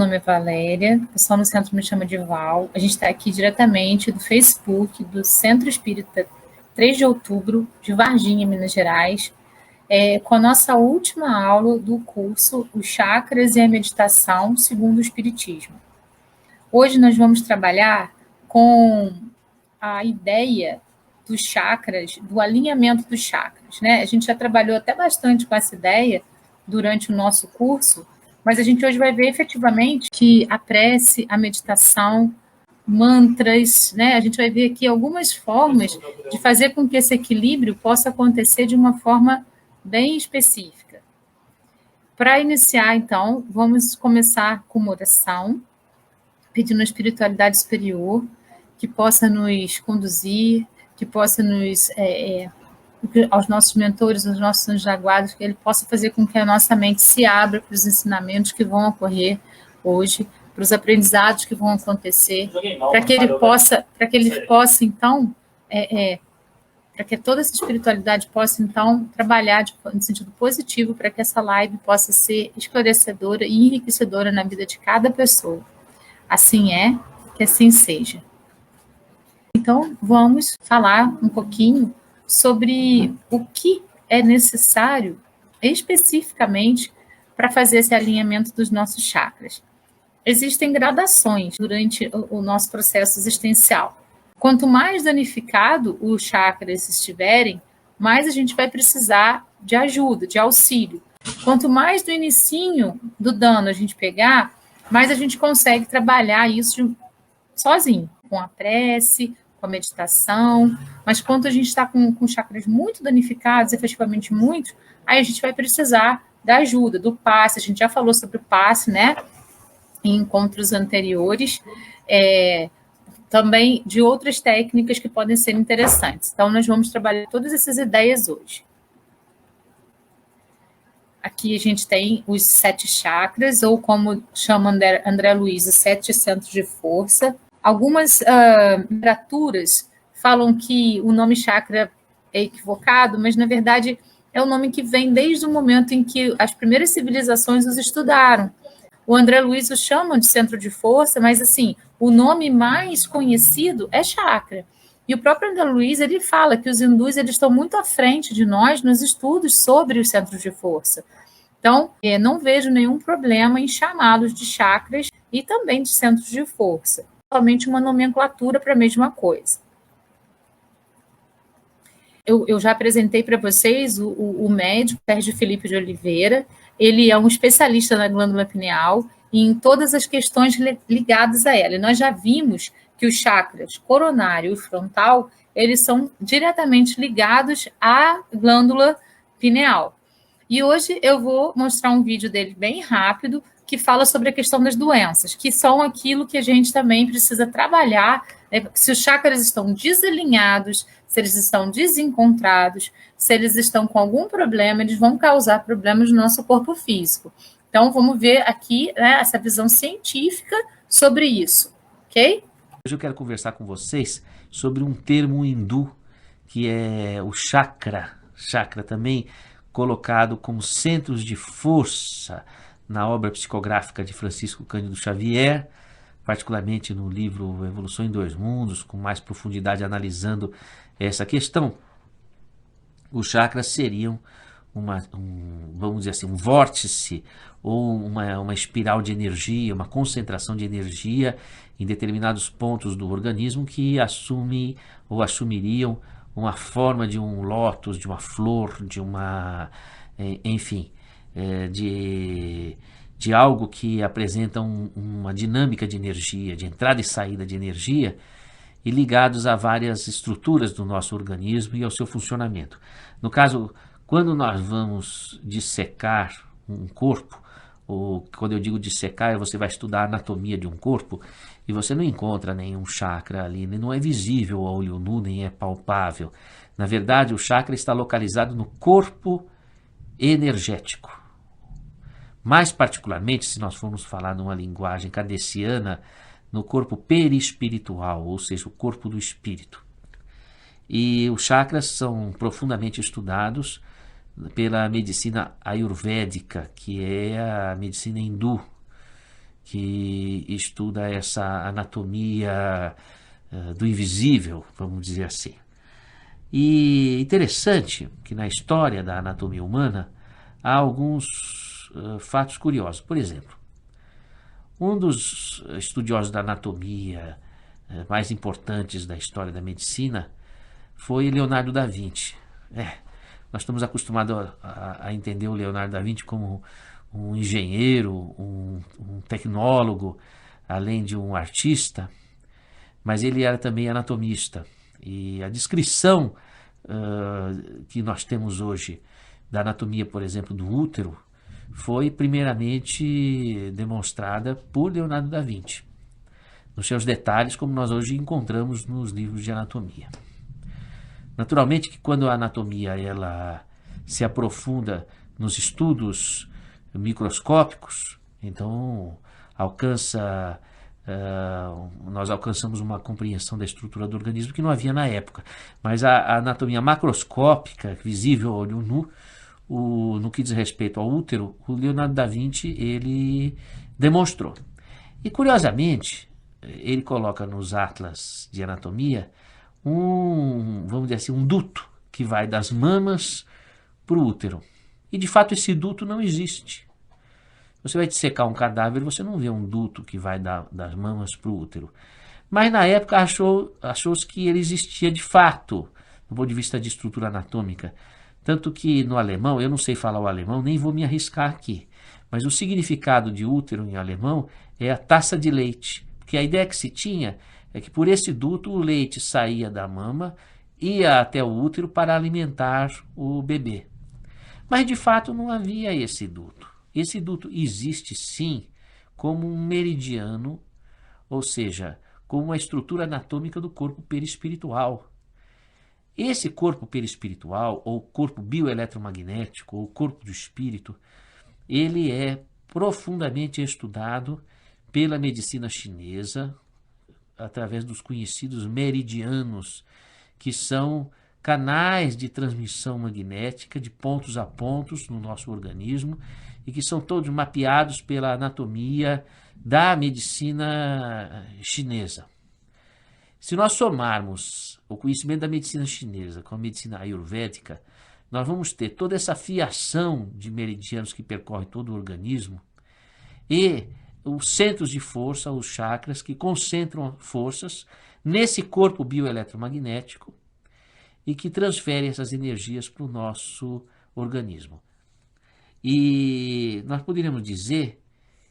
nome é Valéria, o pessoal no centro me chama de Val. A gente está aqui diretamente do Facebook do Centro Espírita 3 de Outubro, de Varginha, Minas Gerais, com a nossa última aula do curso Os Chakras e a Meditação segundo o Espiritismo. Hoje nós vamos trabalhar com a ideia dos chakras, do alinhamento dos chakras, né? A gente já trabalhou até bastante com essa ideia durante o nosso curso, mas a gente hoje vai ver efetivamente que a prece, a meditação, mantras, né? A gente vai ver aqui algumas formas de fazer com que esse equilíbrio possa acontecer de uma forma bem específica. Para iniciar, então, vamos começar com uma oração, pedindo a espiritualidade superior que possa nos conduzir, que possa nos, aos nossos mentores, aos nossos anjos da guarda, que ele possa fazer com que a nossa mente se abra para os ensinamentos que vão ocorrer hoje, para os aprendizados que vão acontecer, para que ele possa, então, para que toda essa espiritualidade possa, então, trabalhar no sentido positivo, para que essa live possa ser esclarecedora e enriquecedora na vida de cada pessoa. Assim é, que assim seja. Então, vamos falar um pouquinho sobre o que é necessário especificamente para fazer esse alinhamento dos nossos chakras. Existem gradações durante o nosso processo existencial. Quanto mais danificado os chakras estiverem, mais a gente vai precisar de ajuda, de auxílio. Quanto mais do inicinho do dano a gente pegar, mais a gente consegue trabalhar isso sozinho, com a prece, com a meditação, mas quando a gente está com chakras muito danificados, efetivamente muito, aí a gente vai precisar da ajuda, do passe. A gente já falou sobre o passe, né, em encontros anteriores, também de outras técnicas que podem ser interessantes. Então, nós vamos trabalhar todas essas ideias hoje. Aqui a gente tem os 7 chakras, ou como chama André Luiz, os 7 centros de força. Algumas literaturas falam que o nome chakra é equivocado, mas, na verdade, é o nome que vem desde o momento em que as primeiras civilizações os estudaram. O André Luiz o chama de centro de força, mas, assim, o nome mais conhecido é chakra. E o próprio André Luiz, ele fala que os hindus eles estão muito à frente de nós nos estudos sobre os centros de força. Então, não vejo nenhum problema em chamá-los de chakras e também de centros de força. Somente uma nomenclatura para a mesma coisa. Eu já apresentei para vocês o médico Sérgio Felipe de Oliveira. Ele é um especialista na glândula pineal e em todas as questões ligadas a ela. E nós já vimos que os chakras coronário e frontal, eles são diretamente ligados à glândula pineal. E hoje eu vou mostrar um vídeo dele bem rápido, que fala sobre a questão das doenças, que são aquilo que a gente também precisa trabalhar, né? Se os chakras estão desalinhados, se eles estão desencontrados, se eles estão com algum problema, eles vão causar problemas no nosso corpo físico. Então, vamos ver aqui, né, essa visão científica sobre isso, ok? Hoje eu quero conversar com vocês sobre um termo hindu, que é o chakra. Chakra também colocado como centros de força na obra psicográfica de Francisco Cândido Xavier, particularmente no livro Evolução em Dois Mundos, com mais profundidade analisando essa questão. Os chakras seriam vamos dizer assim, um vórtice ou uma espiral de energia, uma concentração de energia em determinados pontos do organismo que assume ou assumiriam uma forma de um lótus, de uma flor, de uma, enfim, de algo que apresenta uma dinâmica de energia, de entrada e saída de energia, e ligados a várias estruturas do nosso organismo e ao seu funcionamento. No caso, quando nós vamos dissecar um corpo, ou quando eu digo dissecar, você vai estudar a anatomia de um corpo, e você não encontra nenhum chakra ali, não é visível ao olho nu, nem é palpável. Na verdade, o chakra está localizado no corpo energético. Mais particularmente, se nós formos falar numa linguagem kardeciana, no corpo perispiritual, ou seja, o corpo do espírito. E os chakras são profundamente estudados pela medicina ayurvédica, que é a medicina hindu. que estuda essa anatomia do invisível, vamos dizer assim. E interessante que na história da anatomia humana há alguns fatos curiosos. Por exemplo, um dos estudiosos da anatomia mais importantes da história da medicina foi Leonardo da Vinci. Nós estamos acostumados a entender o Leonardo da Vinci como um engenheiro, um tecnólogo, além de um artista, mas ele era também anatomista. E a descrição que nós temos hoje da anatomia, por exemplo, do útero, foi primeiramente demonstrada por Leonardo da Vinci, nos seus detalhes, como nós hoje encontramos nos livros de anatomia. Naturalmente que quando a anatomia ela se aprofunda nos estudos microscópicos, então nós alcançamos uma compreensão da estrutura do organismo que não havia na época. Mas a anatomia macroscópica, visível ao olho nu, no que diz respeito ao útero, o Leonardo da Vinci ele demonstrou. E curiosamente, ele coloca nos atlas de anatomia vamos dizer assim, um duto que vai das mamas para o útero. E de fato esse duto não existe. Você vai dissecar um cadáver, você não vê um duto que vai das mamas para o útero. Mas na época achou-se que ele existia de fato, do ponto de vista de estrutura anatômica. Tanto que no alemão, eu não sei falar o alemão, nem vou me arriscar aqui. Mas o significado de útero em alemão é a taça de leite. Porque a ideia que se tinha é que por esse duto o leite saía da mama, ia até o útero para alimentar o bebê. Mas de fato não havia esse duto. Esse duto existe sim como um meridiano, ou seja, como uma estrutura anatômica do corpo perispiritual. Esse corpo perispiritual, ou corpo bioeletromagnético, ou corpo do espírito, ele é profundamente estudado pela medicina chinesa, através dos conhecidos meridianos, que são canais de transmissão magnética de pontos a pontos no nosso organismo e que são todos mapeados pela anatomia da medicina chinesa. Se nós somarmos o conhecimento da medicina chinesa com a medicina ayurvédica, nós vamos ter toda essa fiação de meridianos que percorre todo o organismo e os centros de força, os chakras, que concentram forças nesse corpo bioeletromagnético e que transferem essas energias para o nosso organismo. E nós poderíamos dizer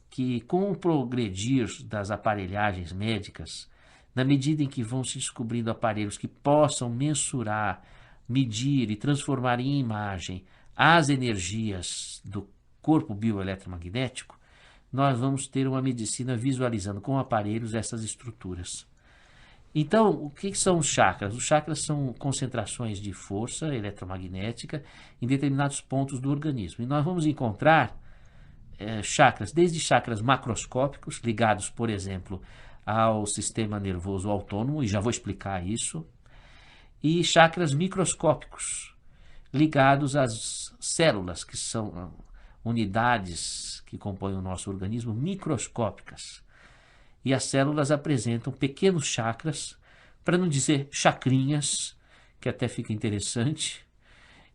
que com o progredir das aparelhagens médicas, na medida em que vão se descobrindo aparelhos que possam mensurar, medir e transformar em imagem as energias do corpo bioeletromagnético, nós vamos ter uma medicina visualizando com aparelhos essas estruturas. Então, o que são os chakras? Os chakras são concentrações de força eletromagnética em determinados pontos do organismo. E nós vamos encontrar chakras, desde chakras macroscópicos, ligados, por exemplo, ao sistema nervoso autônomo, e já vou explicar isso, e chakras microscópicos, ligados às células, que são unidades que compõem o nosso organismo, microscópicas. E as células apresentam pequenos chakras, para não dizer chacrinhas, que até fica interessante.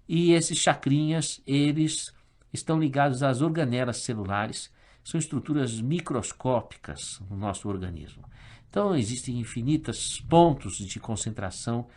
E esses chacrinhas, eles estão ligados às organelas celulares, são estruturas microscópicas no nosso organismo. Então, existem infinitos pontos de concentração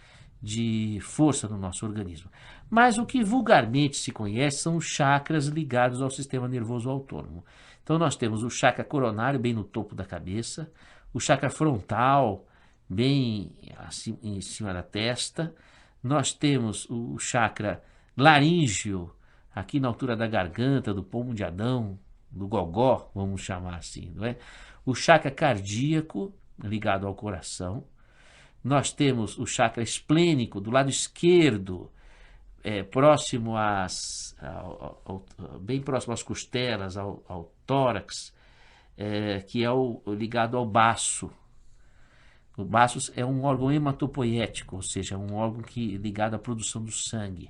de força no nosso organismo. Mas o que vulgarmente se conhece são os chakras ligados ao sistema nervoso autônomo. Então nós temos o chakra coronário bem no topo da cabeça, o chakra frontal bem assim, em cima da testa, nós temos o chakra laríngeo aqui na altura da garganta, do pomo de Adão, do gogó, vamos chamar assim, não é? O chakra cardíaco ligado ao coração. Nós temos o chakra esplênico do lado esquerdo, próximo bem próximo às costelas, ao tórax, que é ligado ao baço. O baço é um órgão hematopoético, ou seja, um órgão ligado à produção do sangue.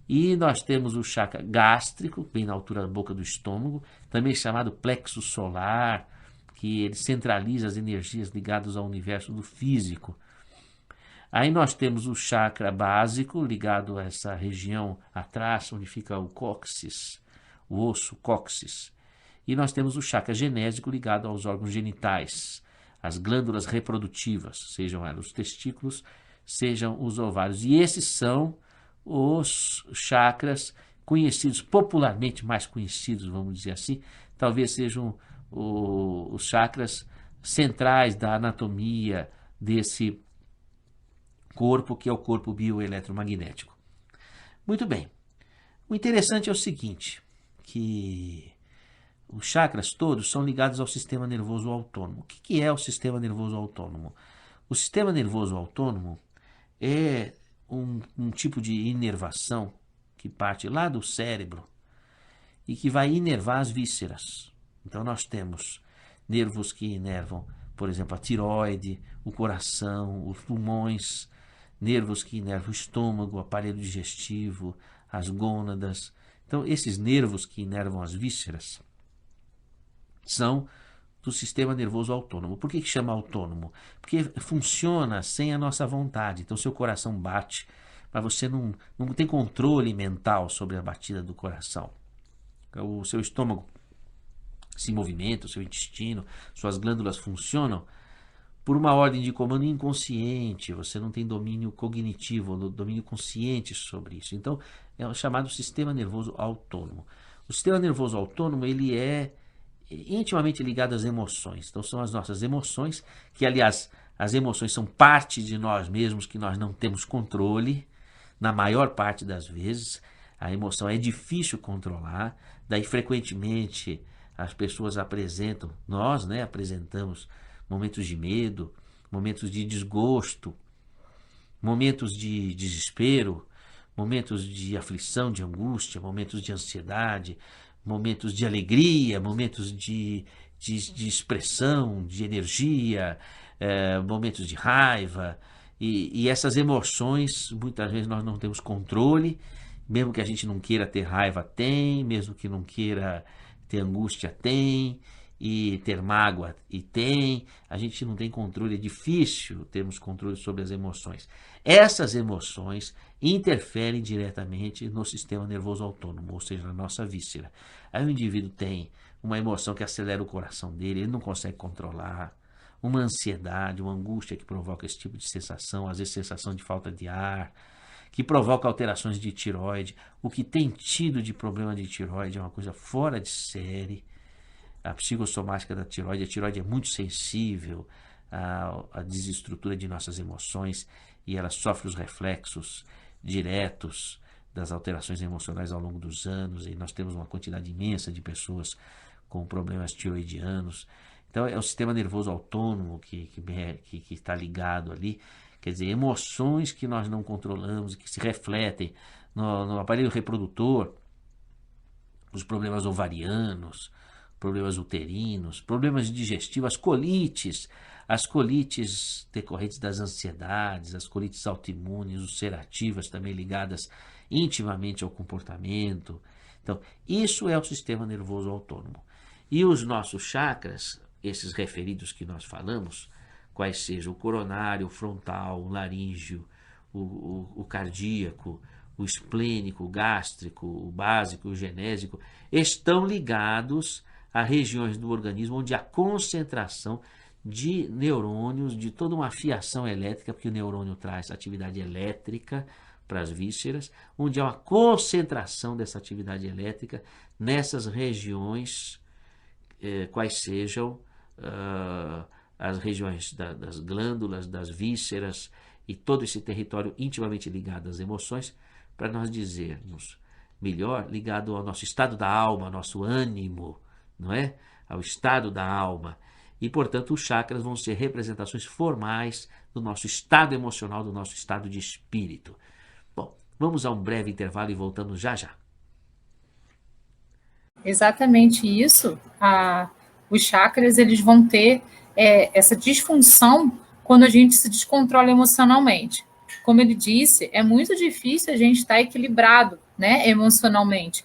E nós temos o chakra gástrico, bem na altura da boca do estômago, também chamado plexo solar, que ele centraliza as energias ligadas ao universo do físico. Aí nós temos o chakra básico, ligado a essa região atrás, onde fica o cóccix, o osso cóccix. E nós temos o chakra genésico, ligado aos órgãos genitais, as glândulas reprodutivas, sejam elas os testículos, sejam os ovários. E esses são os chakras conhecidos, popularmente mais conhecidos, vamos dizer assim, talvez sejam os chakras centrais da anatomia desse corpo, que é o corpo bioeletromagnético. Muito bem. O interessante é o seguinte, que os chakras todos são ligados ao sistema nervoso autônomo. O que é o sistema nervoso autônomo? O sistema nervoso autônomo é um tipo de inervação que parte lá do cérebro e que vai inervar as vísceras. Então nós temos nervos que inervam, por exemplo, a tireoide, o coração, os pulmões, nervos que inervam o estômago, o aparelho digestivo, as gônadas. Então esses nervos que inervam as vísceras são do sistema nervoso autônomo. Por que chama autônomo? Porque funciona sem a nossa vontade. Então seu coração bate, mas você não tem controle mental sobre a batida do coração. O seu estômago se movimenta, o seu intestino, suas glândulas funcionam por uma ordem de comando inconsciente. Você não tem domínio cognitivo, domínio consciente sobre isso. Então é o chamado sistema nervoso autônomo. O sistema nervoso autônomo ele é intimamente ligado às emoções. Então são as nossas emoções, que aliás as emoções são parte de nós mesmos que nós não temos controle, na maior parte das vezes. A emoção é difícil controlar, daí frequentemente as pessoas apresentam, nós apresentamos momentos de medo, momentos de desgosto, momentos de desespero, momentos de aflição, de angústia, momentos de ansiedade, momentos de alegria, momentos de expressão, de energia, momentos de raiva. E essas emoções, muitas vezes nós não temos controle, mesmo que a gente não queira ter raiva, tem, mesmo que não queira ter angústia, tem, e ter mágoa, e tem. A gente não tem controle, é difícil termos controle sobre as emoções. Essas emoções interferem diretamente no sistema nervoso autônomo, ou seja, na nossa víscera. Aí o indivíduo tem uma emoção que acelera o coração dele, ele não consegue controlar, uma ansiedade, uma angústia que provoca esse tipo de sensação, às vezes sensação de falta de ar, que provoca alterações de tireoide. O que tem tido de problema de tireoide é uma coisa fora de série. A psicossomática da tireoide, a tireoide é muito sensível à desestrutura de nossas emoções e ela sofre os reflexos diretos das alterações emocionais ao longo dos anos, e nós temos uma quantidade imensa de pessoas com problemas tiroidianos. Então é o sistema nervoso autônomo que está ligado ali. Quer dizer, emoções que nós não controlamos, que se refletem no aparelho reprodutor, os problemas ovarianos, problemas uterinos, problemas digestivos, as colites decorrentes das ansiedades, as colites autoimunes, ulcerativas também ligadas intimamente ao comportamento. Então, isso é o sistema nervoso autônomo. E os nossos chakras, esses referidos que nós falamos, quais sejam o coronário, o frontal, o laríngeo, o cardíaco, o esplênico, o gástrico, o básico, o genésico, estão ligados a regiões do organismo onde a concentração de neurônios, de toda uma fiação elétrica, porque o neurônio traz atividade elétrica para as vísceras, onde há uma concentração dessa atividade elétrica nessas regiões, quais sejam as regiões das glândulas, das vísceras e todo esse território intimamente ligado às emoções, para nós dizermos melhor, ligado ao nosso estado da alma, ao nosso ânimo, não é? Ao estado da alma. E, portanto, os chakras vão ser representações formais do nosso estado emocional, do nosso estado de espírito. Bom, vamos a um breve intervalo e voltamos já já. Exatamente isso. Os chakras eles vão ter essa disfunção quando a gente se descontrola emocionalmente. Como ele disse, é muito difícil a gente estar equilibrado né, emocionalmente.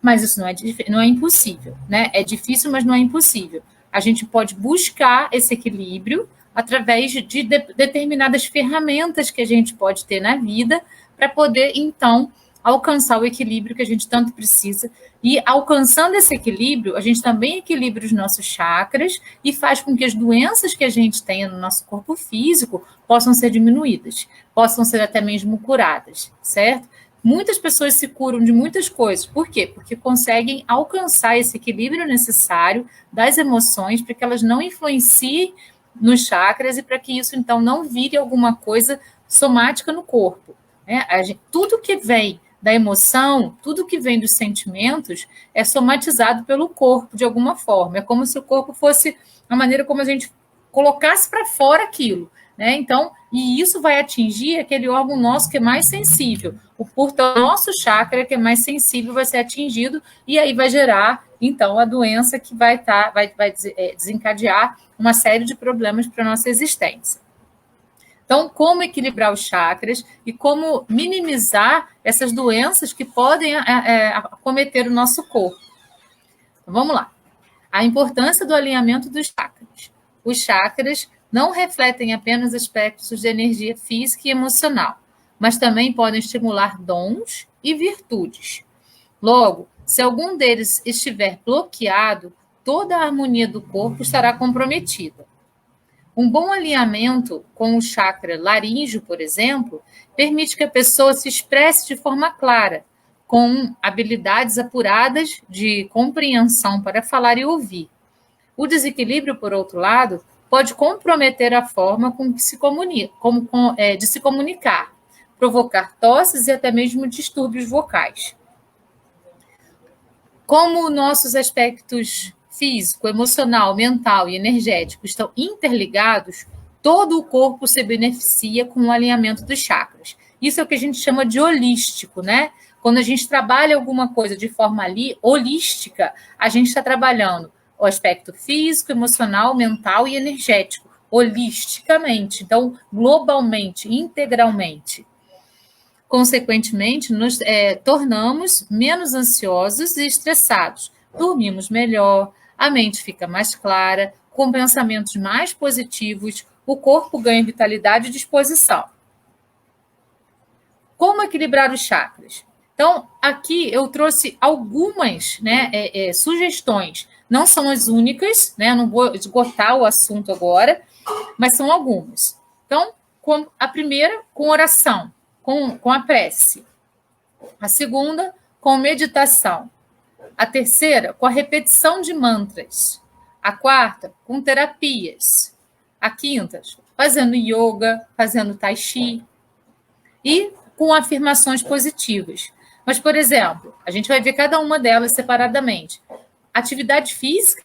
Mas isso não é impossível, né? É difícil, mas não é impossível. A gente pode buscar esse equilíbrio através de determinadas ferramentas que a gente pode ter na vida para poder, então, alcançar o equilíbrio que a gente tanto precisa. E alcançando esse equilíbrio, a gente também equilibra os nossos chakras e faz com que as doenças que a gente tenha no nosso corpo físico possam ser diminuídas, possam ser até mesmo curadas, certo? Muitas pessoas se curam de muitas coisas. Por quê? Porque conseguem alcançar esse equilíbrio necessário das emoções para que elas não influenciem nos chakras e para que isso, então, não vire alguma coisa somática no corpo. Né? Tudo que vem da emoção, tudo que vem dos sentimentos é somatizado pelo corpo de alguma forma. É como se o corpo fosse a maneira como a gente colocasse para fora aquilo. Né? Então, e isso vai atingir aquele órgão nosso que é mais sensível. Portanto, o nosso chakra que é mais sensível vai ser atingido e aí vai gerar, então, a doença que vai desencadear uma série de problemas para a nossa existência. Então, como equilibrar os chakras e como minimizar essas doenças que podem acometer o nosso corpo. Então, vamos lá. A importância do alinhamento dos chakras. Os chakras não refletem apenas aspectos de energia física e emocional, mas também podem estimular dons e virtudes. Logo, se algum deles estiver bloqueado, toda a harmonia do corpo estará comprometida. Um bom alinhamento com o chakra laríngeo, por exemplo, permite que a pessoa se expresse de forma clara, com habilidades apuradas de compreensão para falar e ouvir. O desequilíbrio, por outro lado, pode comprometer a forma com que se comunica, de se comunicar, provocar tosses e até mesmo distúrbios vocais. Como nossos aspectos físico, emocional, mental e energético estão interligados, todo o corpo se beneficia com o alinhamento dos chakras. Isso é o que a gente chama de holístico, né? Quando a gente trabalha alguma coisa de forma holística, a gente está trabalhando o aspecto físico, emocional, mental e energético, holisticamente, então, globalmente, integralmente. Consequentemente, nos tornamos menos ansiosos e estressados, dormimos melhor, a mente fica mais clara, com pensamentos mais positivos, o corpo ganha vitalidade e disposição. Como equilibrar os chakras? Então, aqui eu trouxe algumas, né, sugestões. Não são as únicas, né? Não vou esgotar o assunto agora, mas são algumas. Então, a primeira, com oração, com a prece. A segunda, com meditação. A terceira, com a repetição de mantras. A quarta, com terapias. A quinta, fazendo yoga, fazendo tai chi. E com afirmações positivas. Mas, por exemplo, a gente vai ver cada uma delas separadamente. Atividade física.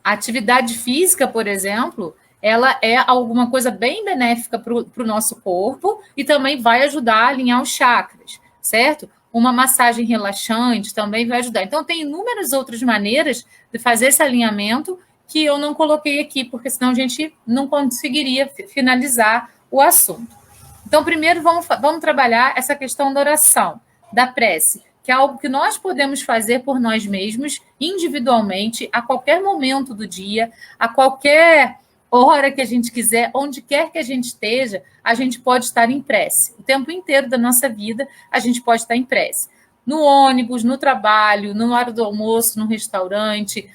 A atividade física, por exemplo, ela é alguma coisa bem benéfica para o nosso corpo e também vai ajudar a alinhar os chakras, certo? Uma massagem relaxante também vai ajudar. Então, tem inúmeras outras maneiras de fazer esse alinhamento que eu não coloquei aqui, porque senão a gente não conseguiria finalizar o assunto. Então, primeiro, vamos trabalhar essa questão da oração, da prece, que é algo que nós podemos fazer por nós mesmos, individualmente, a qualquer momento do dia, a qualquer hora que a gente quiser, onde quer que a gente esteja, a gente pode estar em prece. O tempo inteiro da nossa vida, a gente pode estar em prece. No ônibus, no trabalho, na hora do almoço, no restaurante,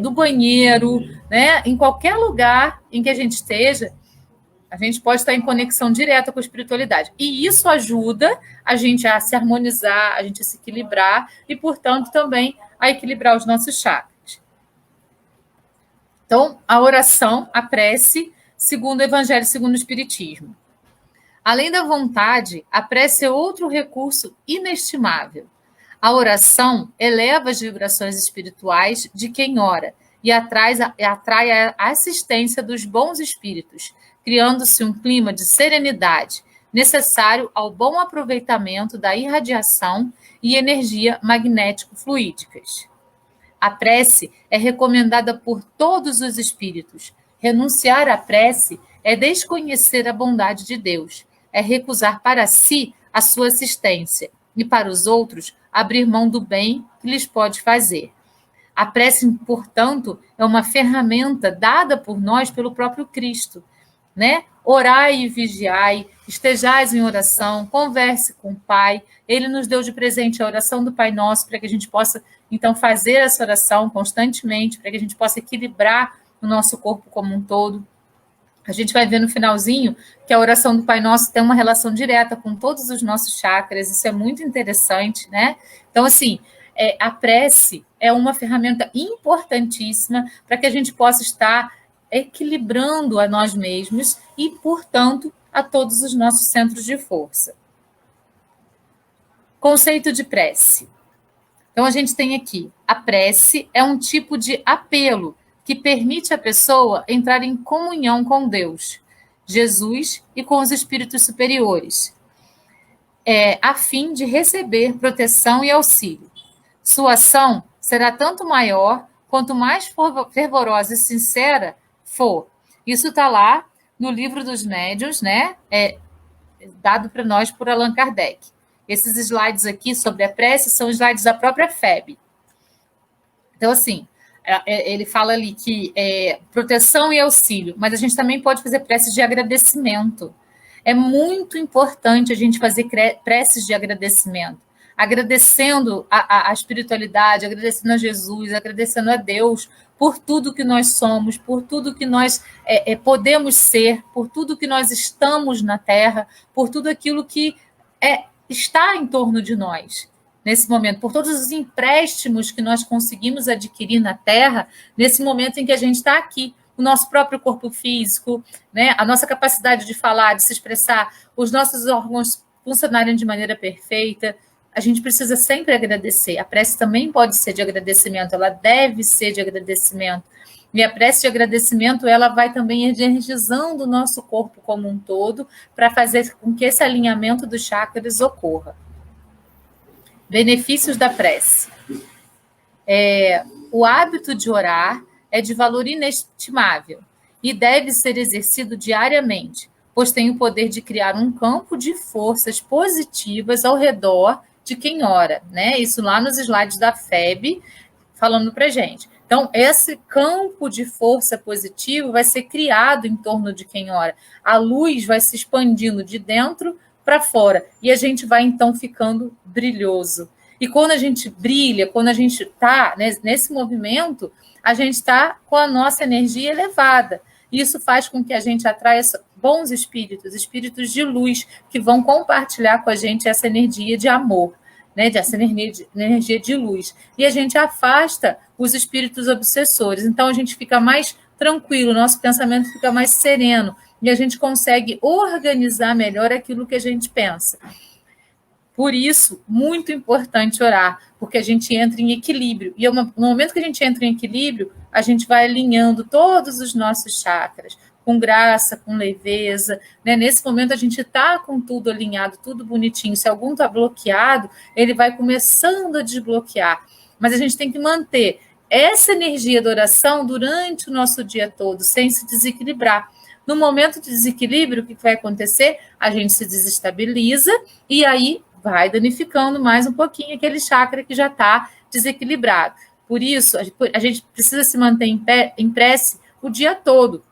no banheiro, né? Em qualquer lugar em que a gente esteja, a gente pode estar em conexão direta com a espiritualidade. E isso ajuda a gente a se harmonizar, a gente a se equilibrar e, portanto, também a equilibrar os nossos chakras. Então, a oração, a prece, segundo o Evangelho, segundo o Espiritismo. Além da vontade, a prece é outro recurso inestimável. A oração eleva as vibrações espirituais de quem ora e atrai a assistência dos bons espíritos, criando-se um clima de serenidade necessário ao bom aproveitamento da irradiação e energia magnético-fluídicas. A prece é recomendada por todos os espíritos, Renunciar à prece é desconhecer a bondade de Deus, é recusar para si a sua assistência e para os outros abrir mão do bem que lhes pode fazer. A prece, portanto, é uma ferramenta dada por nós pelo próprio Cristo, né? Orai e vigiai, estejais em oração, converse com o Pai. Ele nos deu de presente a oração do Pai Nosso para que a gente possa, então, fazer essa oração constantemente, para que a gente possa equilibrar o nosso corpo como um todo. A gente vai ver no finalzinho que a oração do Pai Nosso tem uma relação direta com todos os nossos chakras, isso é muito interessante, né? Então, assim, a prece é uma ferramenta importantíssima para que a gente possa estar equilibrando a nós mesmos e, portanto, a todos os nossos centros de força. Conceito de prece. Então, a gente tem aqui, a prece é um tipo de apelo que permite à pessoa entrar em comunhão com Deus, Jesus e com os espíritos superiores, a fim de receber proteção e auxílio. Sua ação será tanto maior quanto mais fervorosa e sincera for. Isso está lá no Livro dos Médiuns, né? Dado para nós por Allan Kardec. Esses slides aqui sobre a prece são slides da própria FEB. Então, assim, ele fala ali que proteção e auxílio, mas a gente também pode fazer preces de agradecimento. É muito importante a gente fazer preces de agradecimento, agradecendo a espiritualidade, agradecendo a Jesus, agradecendo a Deus por tudo que nós somos, por tudo que nós podemos ser, por tudo que nós estamos na Terra, por tudo aquilo que está em torno de nós. Nesse momento, por todos os empréstimos que nós conseguimos adquirir na Terra, nesse momento em que a gente está aqui, o nosso próprio corpo físico, né, a nossa capacidade de falar, de se expressar, os nossos órgãos funcionarem de maneira perfeita, a gente precisa sempre agradecer. A prece também pode ser de agradecimento, ela deve ser de agradecimento. E a prece de agradecimento, ela vai também energizando o nosso corpo como um todo, para fazer com que esse alinhamento dos chakras ocorra. Benefícios da prece. O hábito de orar é de valor inestimável e deve ser exercido diariamente, pois tem o poder de criar um campo de forças positivas ao redor de quem ora, né? Isso lá nos slides da FEB, falando para gente. Então, esse campo de força positivo vai ser criado em torno de quem ora. A luz vai se expandindo de dentro para fora, e a gente vai, então, ficando brilhoso. E quando a gente brilha, quando a gente está nesse movimento, a gente está com a nossa energia elevada. Isso faz com que a gente atraia bons espíritos, espíritos de luz, que vão compartilhar com a gente essa energia de amor, né? Essa energia de luz. E a gente afasta os espíritos obsessores. Então, a gente fica mais tranquilo, nosso pensamento fica mais sereno, e a gente consegue organizar melhor aquilo que a gente pensa. Por isso, muito importante orar, porque a gente entra em equilíbrio. E no momento que a gente entra em equilíbrio, a gente vai alinhando todos os nossos chakras, com graça, com leveza. Né? Nesse momento, a gente está com tudo alinhado, tudo bonitinho. Se algum está bloqueado, ele vai começando a desbloquear. Mas a gente tem que manter essa energia da oração durante o nosso dia todo, sem se desequilibrar. No momento de desequilíbrio, o que vai acontecer? A gente se desestabiliza e aí vai danificando mais um pouquinho aquele chakra que já está desequilibrado. Por isso, a gente precisa se manter em prece o dia todo,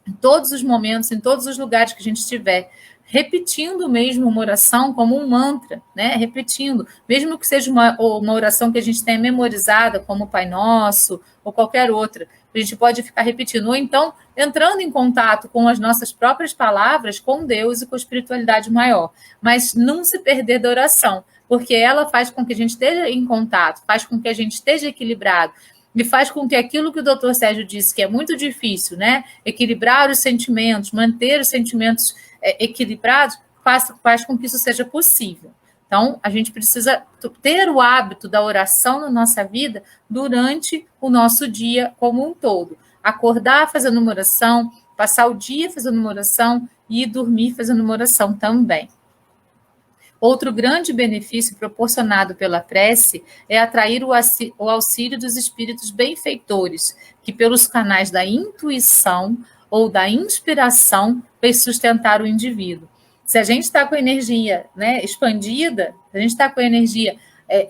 em todos os momentos, em todos os lugares que a gente estiver, repetindo mesmo uma oração como um mantra, né? Repetindo, mesmo que seja uma oração que a gente tenha memorizada, como o Pai Nosso, ou qualquer outra, a gente pode ficar repetindo, ou então entrando em contato com as nossas próprias palavras, com Deus e com a espiritualidade maior, mas não se perder da oração, porque ela faz com que a gente esteja em contato, faz com que a gente esteja equilibrado, e faz com que aquilo que o Dr. Sérgio disse, que é muito difícil, né? Equilibrar os sentimentos, manter os sentimentos equilibrados, faz com que isso seja possível. Então, a gente precisa ter o hábito da oração na nossa vida durante o nosso dia como um todo. Acordar fazendo uma oração, passar o dia fazendo uma oração e dormir fazendo uma oração também. Outro grande benefício proporcionado pela prece é atrair o auxílio dos espíritos benfeitores, que pelos canais da intuição ou da inspiração vem sustentar o indivíduo. Se a gente está com a energia, né, expandida, se a gente está com a energia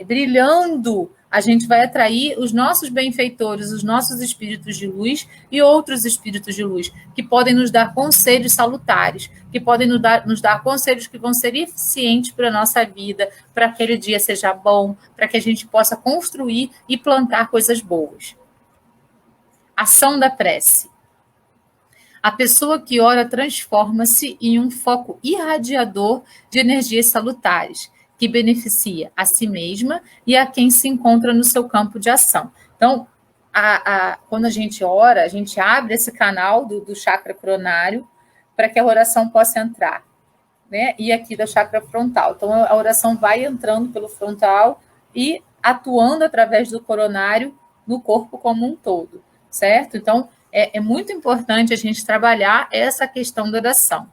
brilhando, a gente vai atrair os nossos benfeitores, os nossos espíritos de luz e outros espíritos de luz, que podem nos dar conselhos salutares, que podem nos dar conselhos que vão ser eficientes para a nossa vida, para que aquele dia seja bom, para que a gente possa construir e plantar coisas boas. Ação da prece. A pessoa que ora transforma-se em um foco irradiador de energias salutares, que beneficia a si mesma e a quem se encontra no seu campo de ação. Então, quando a gente ora, a gente abre esse canal do chakra coronário para que a oração possa entrar, né? E aqui da chakra frontal. Então, a oração vai entrando pelo frontal e atuando através do coronário no corpo como um todo, certo? Então, é muito importante a gente trabalhar essa questão da oração.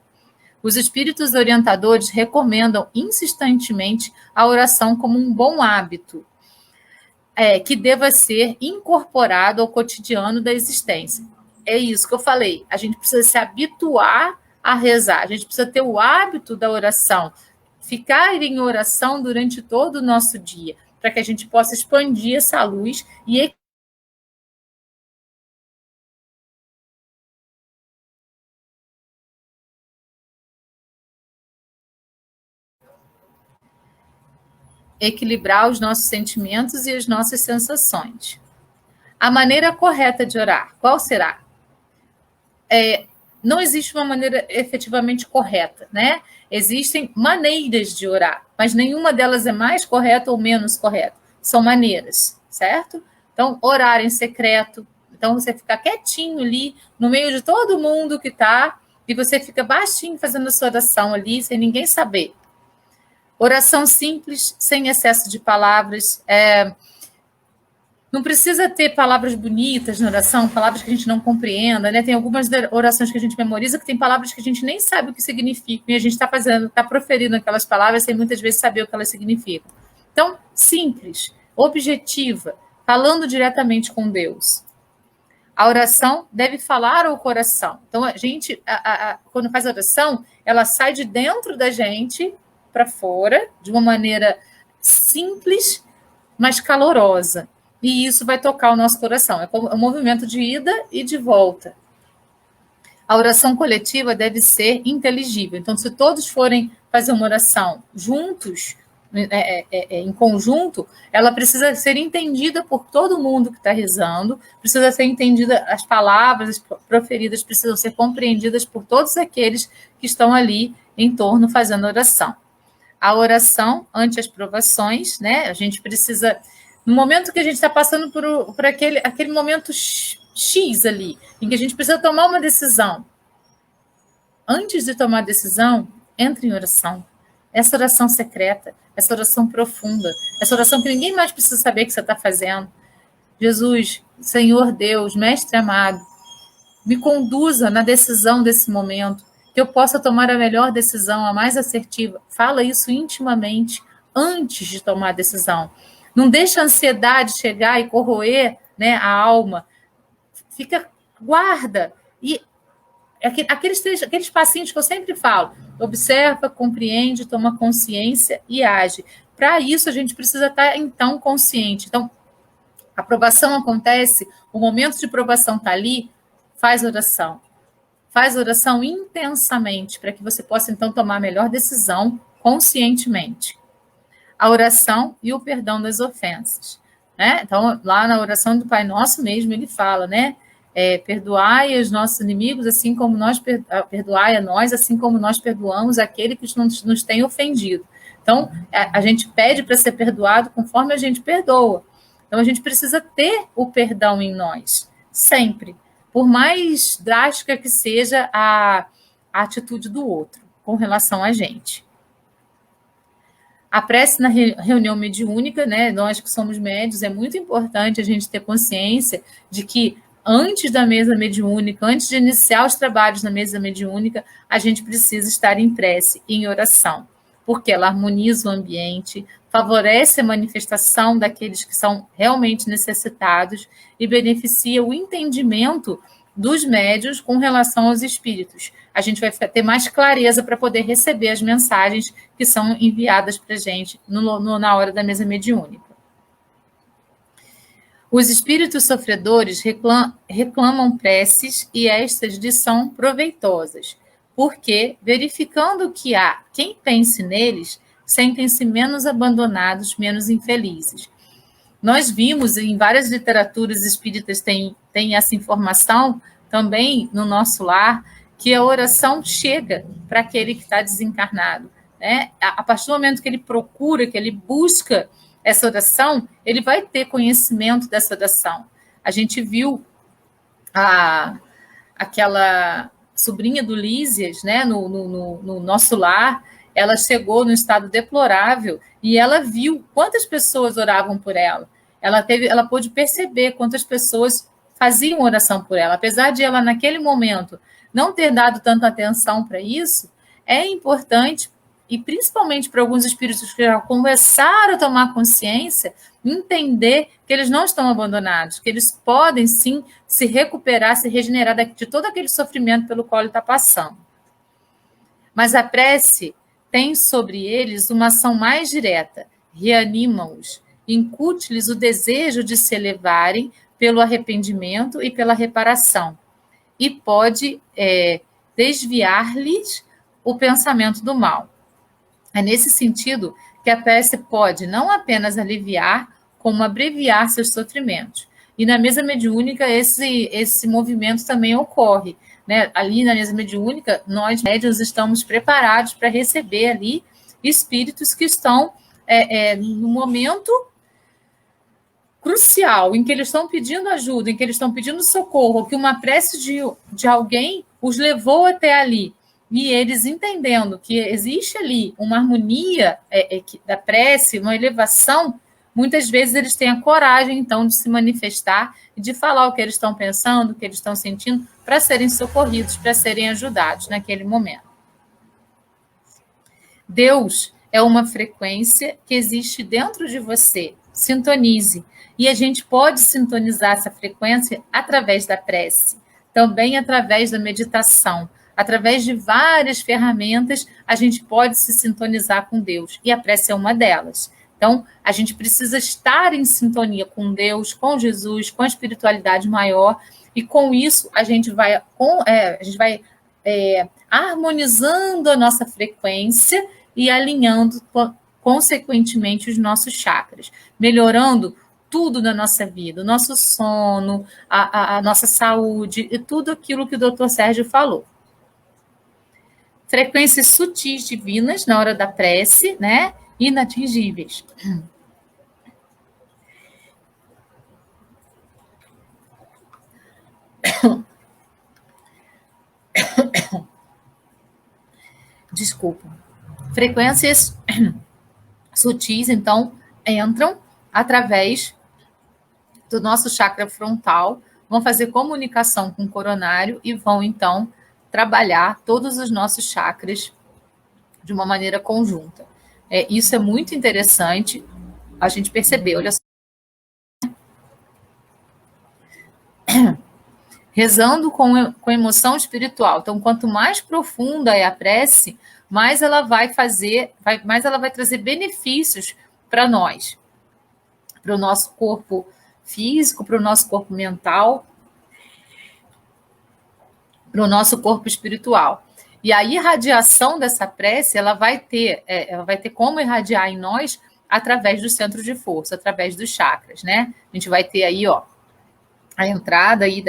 Os espíritos orientadores recomendam insistentemente a oração como um bom hábito, que deva ser incorporado ao cotidiano da existência. É isso que eu falei. A gente precisa se habituar a rezar. A gente precisa ter o hábito da oração, ficar em oração durante todo o nosso dia, para que a gente possa expandir essa luz e equilibrar os nossos sentimentos e as nossas sensações. A maneira correta de orar, qual será? Não existe uma maneira efetivamente correta, né? Existem maneiras de orar, mas nenhuma delas é mais correta ou menos correta. São maneiras, certo? Então, orar em secreto. Então, você fica quietinho ali, no meio de todo mundo que está, e você fica baixinho fazendo a sua oração ali, sem ninguém saber. Oração simples, sem excesso de palavras. Não precisa ter palavras bonitas na oração, palavras que a gente não compreenda, né? Tem algumas orações que a gente memoriza que tem palavras que a gente nem sabe o que significam, e a gente está proferindo aquelas palavras sem muitas vezes saber o que elas significam. Então, simples, objetiva, falando diretamente com Deus. A oração deve falar ao coração. Então, a gente, quando faz a oração, ela sai de dentro da gente para fora, de uma maneira simples, mas calorosa. E isso vai tocar o nosso coração. É um movimento de ida e de volta. A oração coletiva deve ser inteligível. Então, se todos forem fazer uma oração juntos, em conjunto, ela precisa ser entendida por todo mundo que está rezando, precisa ser entendida, as palavras proferidas precisam ser compreendidas por todos aqueles que estão ali em torno fazendo oração. A oração ante as provações, né? A gente precisa, no momento que a gente está passando por aquele momento X ali, em que a gente precisa tomar uma decisão, antes de tomar a decisão, entre em oração. Essa oração secreta, essa oração profunda, essa oração que ninguém mais precisa saber que você está fazendo. Jesus, Senhor Deus, Mestre amado, me conduza na decisão desse momento, que eu possa tomar a melhor decisão, a mais assertiva. Fala isso intimamente antes de tomar a decisão. Não deixa a ansiedade chegar e corroer, né, a alma. Guarda. E aqueles passinhos que eu sempre falo, observa, compreende, toma consciência e age. Para isso, a gente precisa estar, então, consciente. Então, a provação acontece, o momento de provação está ali, faz oração. Faz oração intensamente, para que você possa, então, tomar a melhor decisão conscientemente. A oração e o perdão das ofensas, né? Então, lá na oração do Pai Nosso mesmo, ele fala, né? Perdoai os nossos inimigos, assim como nós perdoai a nós, assim como nós perdoamos aquele que nos tem ofendido. Então, a gente pede para ser perdoado conforme a gente perdoa. Então, a gente precisa ter o perdão em nós, sempre. Por mais drástica que seja a atitude do outro com relação a gente. A prece na reunião mediúnica, né? Nós que somos médios, é muito importante a gente ter consciência de que antes da mesa mediúnica, antes de iniciar os trabalhos na mesa mediúnica, a gente precisa estar em prece, em oração. porque ela harmoniza o ambiente, favorece a manifestação daqueles que são realmente necessitados e beneficia o entendimento dos médiuns com relação aos espíritos. A gente vai ter mais clareza para poder receber as mensagens que são enviadas para a gente na hora da mesa mediúnica. Os espíritos sofredores reclamam preces e estas lhes são proveitosas, porque, verificando que há quem pense neles, sentem-se menos abandonados, menos infelizes. Nós vimos em várias literaturas espíritas tem essa informação também no nosso lar, que a oração chega para aquele que está desencarnado. Né? A partir do momento que ele procura, que ele busca essa oração, ele vai ter conhecimento dessa oração. A gente viu aquela sobrinha do Lísias, né, no nosso lar, ela chegou num estado deplorável e ela viu quantas pessoas oravam por ela. Ela pôde perceber quantas pessoas faziam oração por ela. Apesar de ela, naquele momento, não ter dado tanta atenção para isso, é importante, e principalmente para alguns espíritos que já começaram a tomar consciência, entender que eles não estão abandonados, que eles podem, sim, se recuperar, se regenerar de todo aquele sofrimento pelo qual ele está passando. Mas a prece tem sobre eles uma ação mais direta, reanima-os, incute-lhes o desejo de se elevarem pelo arrependimento e pela reparação, e pode desviar-lhes o pensamento do mal. É nesse sentido que a prece pode não apenas aliviar, como abreviar seus sofrimentos. E na mesa mediúnica esse movimento também ocorre. Né? Ali na mesa mediúnica, nós médiuns estamos preparados para receber ali espíritos que estão no momento crucial, em que eles estão pedindo ajuda, em que eles estão pedindo socorro, que uma prece de alguém os levou até ali. E eles entendendo que existe ali uma harmonia da prece, uma elevação, muitas vezes eles têm a coragem, então, de se manifestar e de falar o que eles estão pensando, o que eles estão sentindo, para serem socorridos, para serem ajudados naquele momento. Deus é uma frequência que existe dentro de você. Sintonize. E a gente pode sintonizar essa frequência através da prece, também através da meditação. Através de várias ferramentas, a gente pode se sintonizar com Deus. E a prece é uma delas. Então, a gente precisa estar em sintonia com Deus, com Jesus, com a espiritualidade maior. E com isso, a gente vai harmonizando a nossa frequência e alinhando, consequentemente, os nossos chakras. Melhorando tudo na nossa vida. O nosso sono, a nossa saúde e tudo aquilo que o Dr. Sérgio falou. Frequências sutis divinas na hora da prece, né? Inatingíveis. Desculpa. Frequências sutis, então, entram através do nosso chakra frontal, vão fazer comunicação com o coronário e vão, então, trabalhar todos os nossos chakras de uma maneira conjunta. Isso é muito interessante a gente perceber. Olha só. Rezando com emoção espiritual. Então, quanto mais profunda é a prece, mais ela vai trazer benefícios para nós, para o nosso corpo físico, para o nosso corpo mental, para o nosso corpo espiritual. E a irradiação dessa prece, ela vai ter como irradiar em nós através do centro de força, através dos chakras, né? A gente vai ter aí, a entrada aí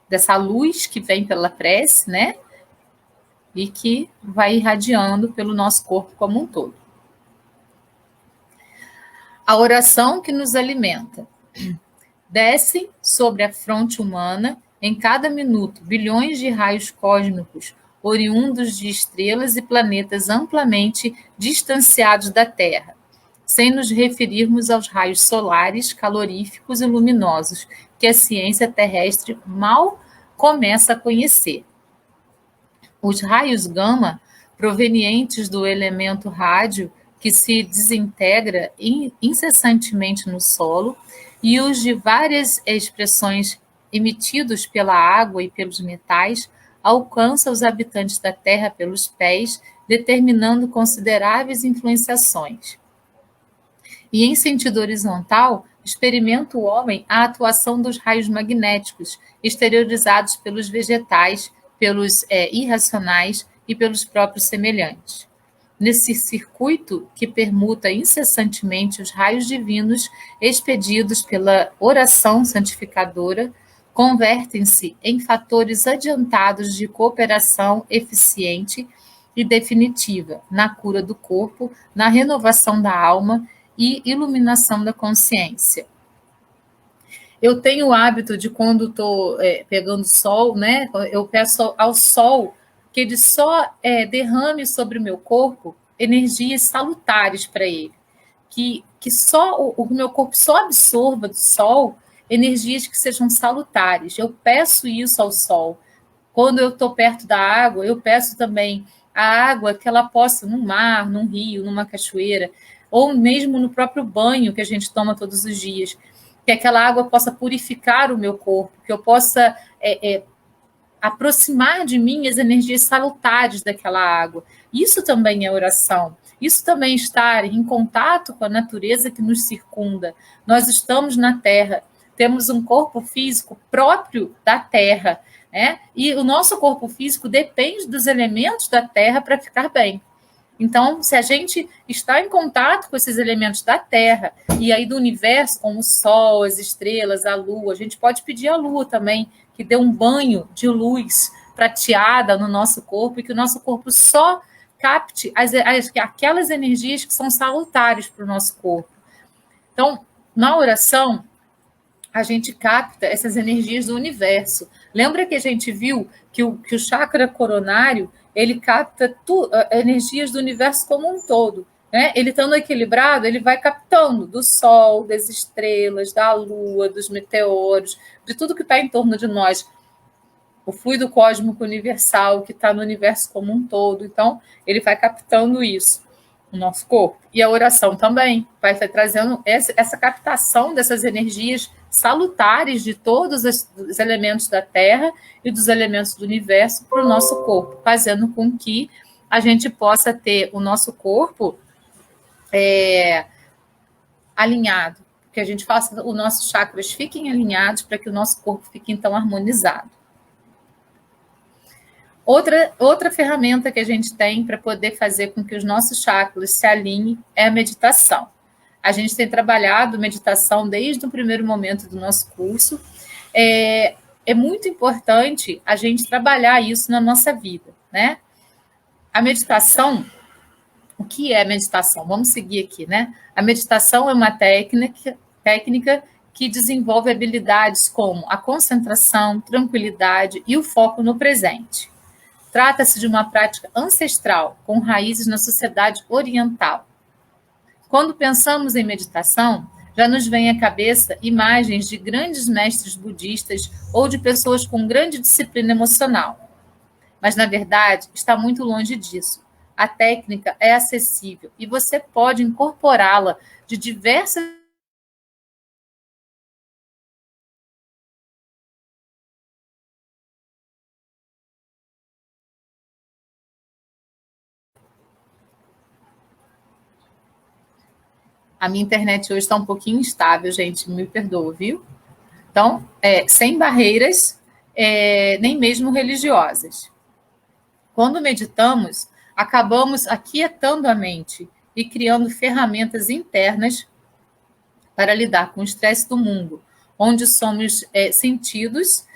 dessa luz que vem pela prece, né? E que vai irradiando pelo nosso corpo como um todo. A oração que nos alimenta. Descem sobre a fronte humana, em cada minuto, bilhões de raios cósmicos, oriundos de estrelas e planetas amplamente distanciados da Terra, sem nos referirmos aos raios solares, caloríficos e luminosos, que a ciência terrestre mal começa a conhecer. Os raios gama provenientes do elemento rádio, que se desintegra incessantemente no solo, e os de várias expressões emitidos pela água e pelos metais, alcança os habitantes da Terra pelos pés, determinando consideráveis influenciações. E em sentido horizontal, experimenta o homem a atuação dos raios magnéticos, exteriorizados pelos vegetais, pelos irracionais e pelos próprios semelhantes. Nesse circuito que permuta incessantemente os raios divinos expedidos pela oração santificadora, convertem-se em fatores adiantados de cooperação eficiente e definitiva na cura do corpo, na renovação da alma e iluminação da consciência. Eu tenho o hábito de, quando estou pegando sol, né, eu peço ao sol que ele só derrame sobre o meu corpo energias salutares para ele, que só o meu corpo só absorva do sol energias que sejam salutares. Eu peço isso ao sol. Quando eu estou perto da água, eu peço também a água que ela possa, num mar, num rio, numa cachoeira, ou mesmo no próprio banho que a gente toma todos os dias, que aquela água possa purificar o meu corpo, que eu possa aproximar de mim as energias salutares daquela água. Isso também é oração. Isso também é estar em contato com a natureza que nos circunda. Nós estamos na Terra, temos um corpo físico próprio da Terra, né? E o nosso corpo físico depende dos elementos da Terra para ficar bem. Então, se a gente está em contato com esses elementos da Terra e aí do universo, como o Sol, as estrelas, a Lua, a gente pode pedir à Lua também que dê um banho de luz prateada no nosso corpo e que o nosso corpo só capte aquelas energias que são salutares para o nosso corpo. Então, na oração, a gente capta essas energias do universo. Lembra que a gente viu que o chakra coronário ele capta energias do universo como um todo, né? Ele estando equilibrado, ele vai captando do Sol, das estrelas, da Lua, dos meteoros, de tudo que está em torno de nós. O fluido cósmico universal que está no universo como um todo. Então, ele vai captando isso no nosso corpo. E a oração também vai trazendo essa captação dessas energias salutares de todos os elementos da Terra e dos elementos do universo para o nosso corpo, fazendo com que a gente possa ter o nosso corpo alinhado, que a gente faça os nossos chakras fiquem alinhados para que o nosso corpo fique então harmonizado. Outra ferramenta que a gente tem para poder fazer com que os nossos chakras se alinhem é a meditação. A gente tem trabalhado meditação desde o primeiro momento do nosso curso. É muito importante a gente trabalhar isso na nossa vida, né? A meditação, o que é meditação? Vamos seguir aqui, né? A meditação é uma técnica que desenvolve habilidades como a concentração, tranquilidade e o foco no presente. Trata-se de uma prática ancestral, com raízes na sociedade oriental. Quando pensamos em meditação, já nos vem à cabeça imagens de grandes mestres budistas ou de pessoas com grande disciplina emocional. Mas, na verdade, está muito longe disso. A técnica é acessível e você pode incorporá-la de diversas A minha internet hoje está um pouquinho instável, gente, me perdoa, viu? Então, sem barreiras, nem mesmo religiosas. Quando meditamos, acabamos aquietando a mente e criando ferramentas internas para lidar com o estresse do mundo, onde somos sentidos,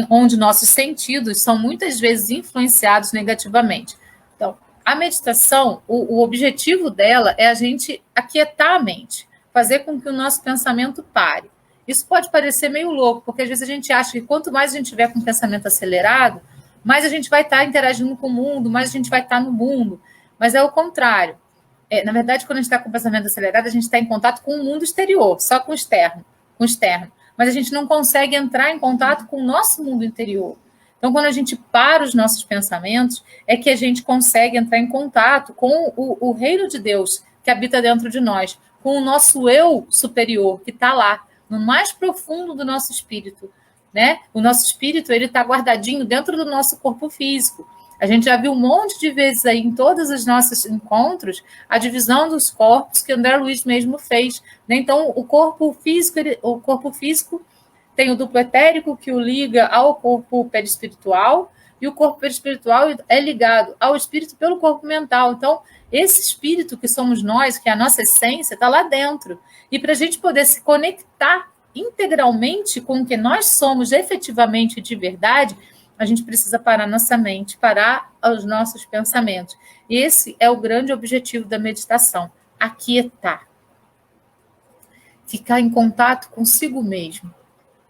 onde nossos sentidos são muitas vezes influenciados negativamente. Então, a meditação, o objetivo dela é a gente aquietar a mente, fazer com que o nosso pensamento pare. Isso pode parecer meio louco, porque às vezes a gente acha que quanto mais a gente tiver com o pensamento acelerado, mais a gente vai estar interagindo com o mundo, mais a gente vai estar no mundo. Mas é o contrário. Na verdade, quando a gente está com o pensamento acelerado, a gente está em contato com o mundo exterior, só com o externo. Mas a gente não consegue entrar em contato com o nosso mundo interior. Então, quando a gente para os nossos pensamentos, é que a gente consegue entrar em contato com o reino de Deus que habita dentro de nós, com o nosso eu superior, que está lá, no mais profundo do nosso espírito, né? O nosso espírito, ele está guardadinho dentro do nosso corpo físico. A gente já viu um monte de vezes aí em todos os nossos encontros a divisão dos corpos que André Luiz mesmo fez, né? Então, o corpo físico tem o duplo etérico que o liga ao corpo perispiritual, e o corpo perispiritual é ligado ao espírito pelo corpo mental. Então, esse espírito que somos nós, que é a nossa essência, está lá dentro. E para a gente poder se conectar integralmente com o que nós somos efetivamente de verdade, a gente precisa parar nossa mente, parar os nossos pensamentos. E esse é o grande objetivo da meditação, aquietar. Ficar em contato consigo mesmo.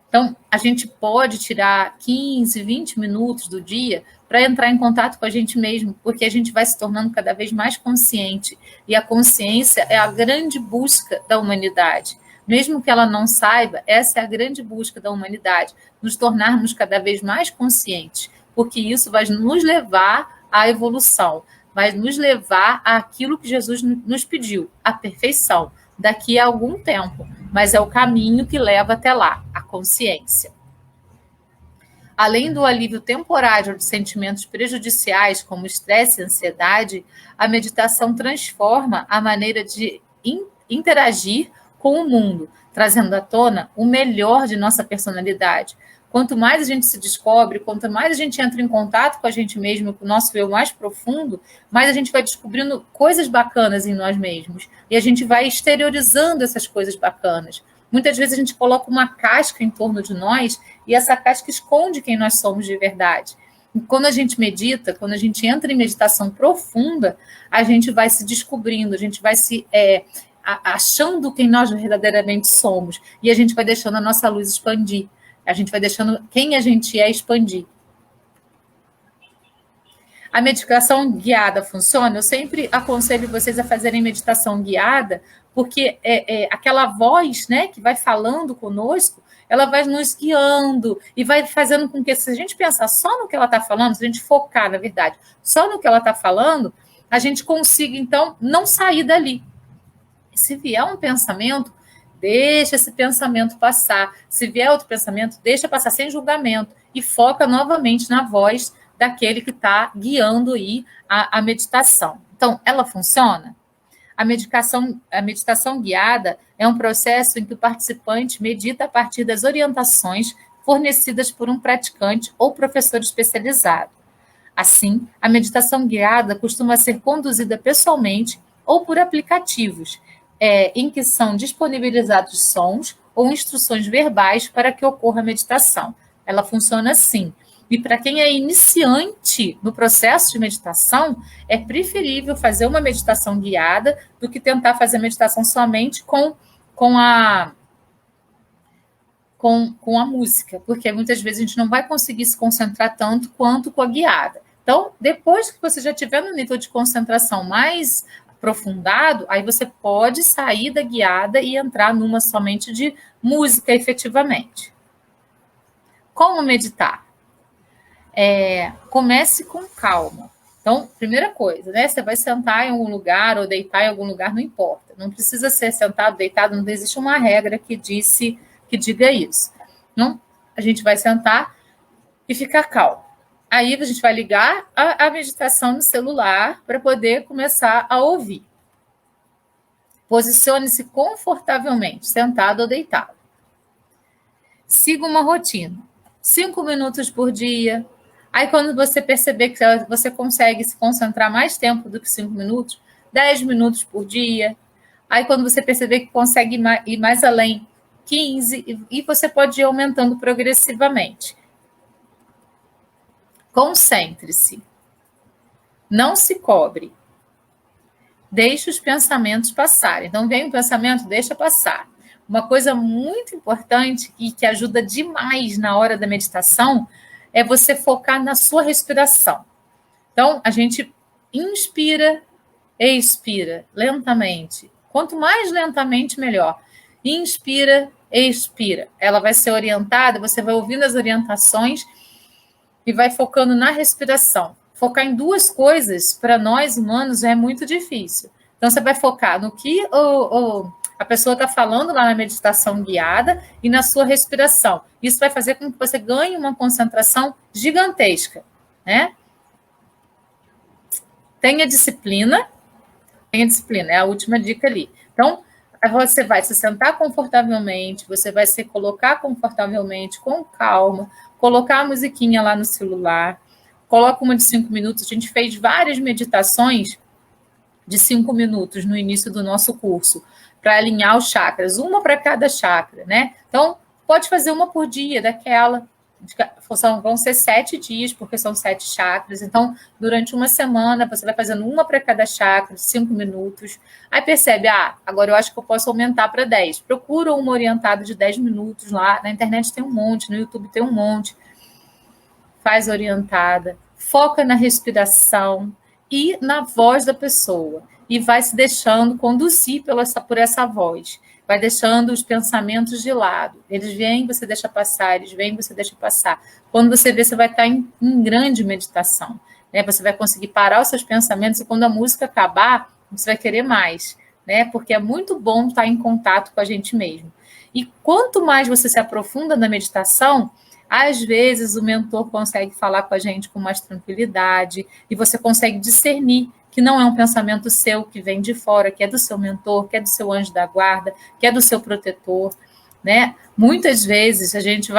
Então, a gente pode tirar 15, 20 minutos do dia para entrar em contato com a gente mesmo, porque a gente vai se tornando cada vez mais consciente. E a consciência é a grande busca da humanidade. Mesmo que ela não saiba, essa é a grande busca da humanidade, nos tornarmos cada vez mais conscientes, porque isso vai nos levar à evolução, vai nos levar àquilo que Jesus nos pediu, a perfeição, daqui a algum tempo, mas é o caminho que leva até lá, a consciência. Além do alívio temporário de sentimentos prejudiciais, como estresse e ansiedade, a meditação transforma a maneira de interagir com o mundo, trazendo à tona o melhor de nossa personalidade. Quanto mais a gente se descobre, quanto mais a gente entra em contato com a gente mesmo, com o nosso eu mais profundo, mais a gente vai descobrindo coisas bacanas em nós mesmos. E a gente vai exteriorizando essas coisas bacanas. Muitas vezes a gente coloca uma casca em torno de nós e essa casca esconde quem nós somos de verdade. E quando a gente medita, quando a gente entra em meditação profunda, a gente vai se descobrindo, a gente vai se achando quem nós verdadeiramente somos. E a gente vai deixando a nossa luz expandir. A gente vai deixando quem a gente é expandir. A meditação guiada funciona? Eu sempre aconselho vocês a fazerem meditação guiada, porque aquela voz, né, que vai falando conosco, ela vai nos guiando e vai fazendo com que, se a gente pensar só no que ela está falando, se a gente focar, na verdade, só no que ela está falando, a gente consiga, então, não sair dali. Se vier um pensamento, deixa esse pensamento passar. Se vier outro pensamento, deixa passar sem julgamento e foca novamente na voz daquele que está guiando aí a meditação. Então, ela funciona? A meditação guiada é um processo em que o participante medita a partir das orientações fornecidas por um praticante ou professor especializado. Assim, a meditação guiada costuma ser conduzida pessoalmente ou por aplicativos, em que são disponibilizados sons ou instruções verbais para que ocorra a meditação. Ela funciona assim. E para quem é iniciante no processo de meditação, é preferível fazer uma meditação guiada do que tentar fazer meditação somente com a música, porque muitas vezes a gente não vai conseguir se concentrar tanto quanto com a guiada. Então, depois que você já estiver no nível de concentração mais aprofundado, aí você pode sair da guiada e entrar numa somente de música efetivamente. Como meditar? Comece com calma. Então, primeira coisa, né? Você vai sentar em algum lugar ou deitar em algum lugar, não importa. Não precisa ser sentado, deitado, não existe uma regra que diga isso. Não, a gente vai sentar e ficar calmo. Aí a gente vai ligar a meditação no celular para poder começar a ouvir. Posicione-se confortavelmente, sentado ou deitado. Siga uma rotina. 5 minutos por dia. Aí, quando você perceber que você consegue se concentrar mais tempo do que 5 minutos, 10 minutos por dia. Aí, quando você perceber que consegue ir mais além, 15, e você pode ir aumentando progressivamente. Concentre-se. Não se cobre. Deixe os pensamentos passarem. Então, vem um pensamento, deixa passar. Uma coisa muito importante e que ajuda demais na hora da meditação é você focar na sua respiração. Então, a gente inspira, expira lentamente. Quanto mais lentamente, melhor. Inspira, expira. Ela vai ser orientada, você vai ouvindo as orientações e vai focando na respiração. Focar em duas coisas, para nós humanos, é muito difícil. Então, você vai focar no que a pessoa está falando lá na meditação guiada e na sua respiração. Isso vai fazer com que você ganhe uma concentração gigantesca, né? Tenha disciplina, é a última dica ali. Então, você vai se sentar confortavelmente, você vai se colocar confortavelmente, com calma, colocar a musiquinha lá no celular, coloca uma de 5 minutos. A gente fez várias meditações de 5 minutos no início do nosso curso, para alinhar os chakras, uma para cada chakra, né? Então, pode fazer uma por dia daquela. Vão ser 7 dias, porque são 7 chakras. Então, durante uma semana, você vai fazendo uma para cada chakra, 5 minutos. Aí percebe, agora eu acho que eu posso aumentar para 10. Procura uma orientada de 10 minutos lá. Na internet tem um monte, no YouTube tem um monte. Faz orientada. Foca na respiração e na voz da pessoa. E vai se deixando conduzir por essa voz. Vai deixando os pensamentos de lado. Eles vêm, você deixa passar, eles vêm, você deixa passar. Quando você vê, você vai estar em grande meditação, né? Você vai conseguir parar os seus pensamentos e quando a música acabar, você vai querer mais, né? Porque é muito bom estar em contato com a gente mesmo. E quanto mais você se aprofunda na meditação, às vezes o mentor consegue falar com a gente com mais tranquilidade e você consegue discernir que não é um pensamento seu, que vem de fora, que é do seu mentor, que é do seu anjo da guarda, que é do seu protetor, né? Muitas vezes a gente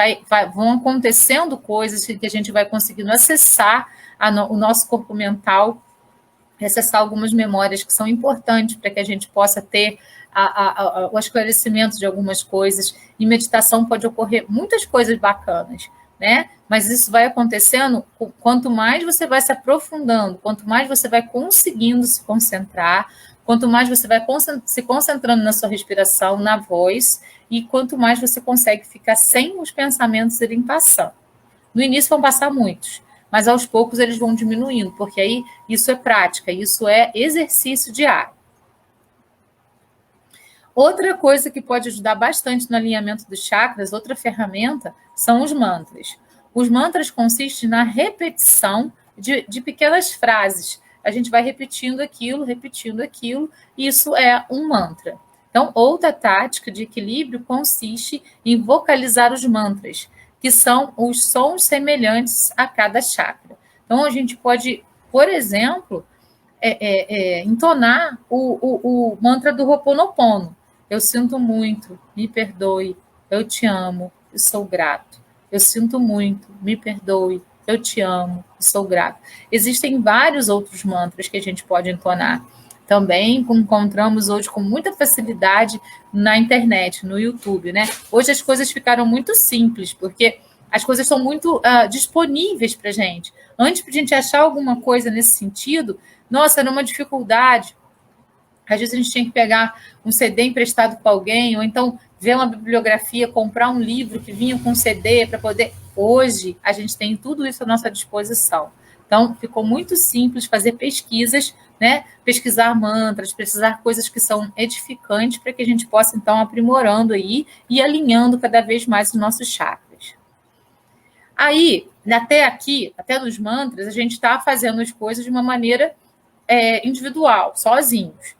vão acontecendo coisas que a gente vai conseguindo acessar o nosso corpo mental, acessar algumas memórias que são importantes para que a gente possa ter o esclarecimento de algumas coisas. Em meditação pode ocorrer muitas coisas bacanas, né? Mas isso vai acontecendo quanto mais você vai se aprofundando, quanto mais você vai conseguindo se concentrar, quanto mais você vai se concentrando na sua respiração, na voz, e quanto mais você consegue ficar sem os pensamentos irem passando. No início vão passar muitos, mas aos poucos eles vão diminuindo, porque aí isso é prática, isso é exercício diário. Outra coisa que pode ajudar bastante no alinhamento dos chakras, outra ferramenta, são os mantras. Os mantras consistem na repetição de pequenas frases. A gente vai repetindo aquilo, e isso é um mantra. Então, outra tática de equilíbrio consiste em vocalizar os mantras, que são os sons semelhantes a cada chakra. Então, a gente pode, por exemplo, entonar o mantra do Ho'oponopono. Eu sinto muito, me perdoe, eu te amo, eu sou grato. Eu sinto muito, me perdoe, eu te amo, eu sou grato. Existem vários outros mantras que a gente pode entonar. Também encontramos hoje com muita facilidade na internet, no YouTube, né? Hoje as coisas ficaram muito simples, porque as coisas são muito disponíveis para a gente. Antes, para a gente achar alguma coisa nesse sentido, nossa, era uma dificuldade. Às vezes a gente tinha que pegar um CD emprestado com alguém, ou então ver uma bibliografia, comprar um livro que vinha com CD para poder... Hoje, a gente tem tudo isso à nossa disposição. Então, ficou muito simples fazer pesquisas, né? Pesquisar mantras, pesquisar coisas que são edificantes para que a gente possa, então, aprimorando aí e alinhando cada vez mais os nossos chakras. Aí, até aqui, até nos mantras, a gente está fazendo as coisas de uma maneira individual, sozinhos.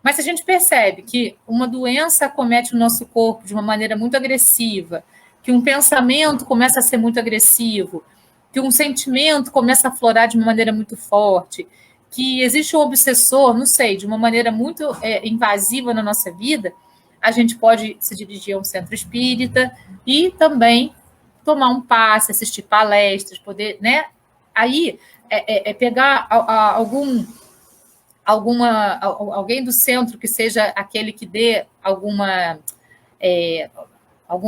Mas se a gente percebe que uma doença acomete o nosso corpo de uma maneira muito agressiva, que um pensamento começa a ser muito agressivo, que um sentimento começa a aflorar de uma maneira muito forte, que existe um obsessor, não sei, de uma maneira muito invasiva na nossa vida, a gente pode se dirigir a um centro espírita e também tomar um passe, assistir palestras, poder, né? Aí pegar alguém do centro que seja aquele que dê algum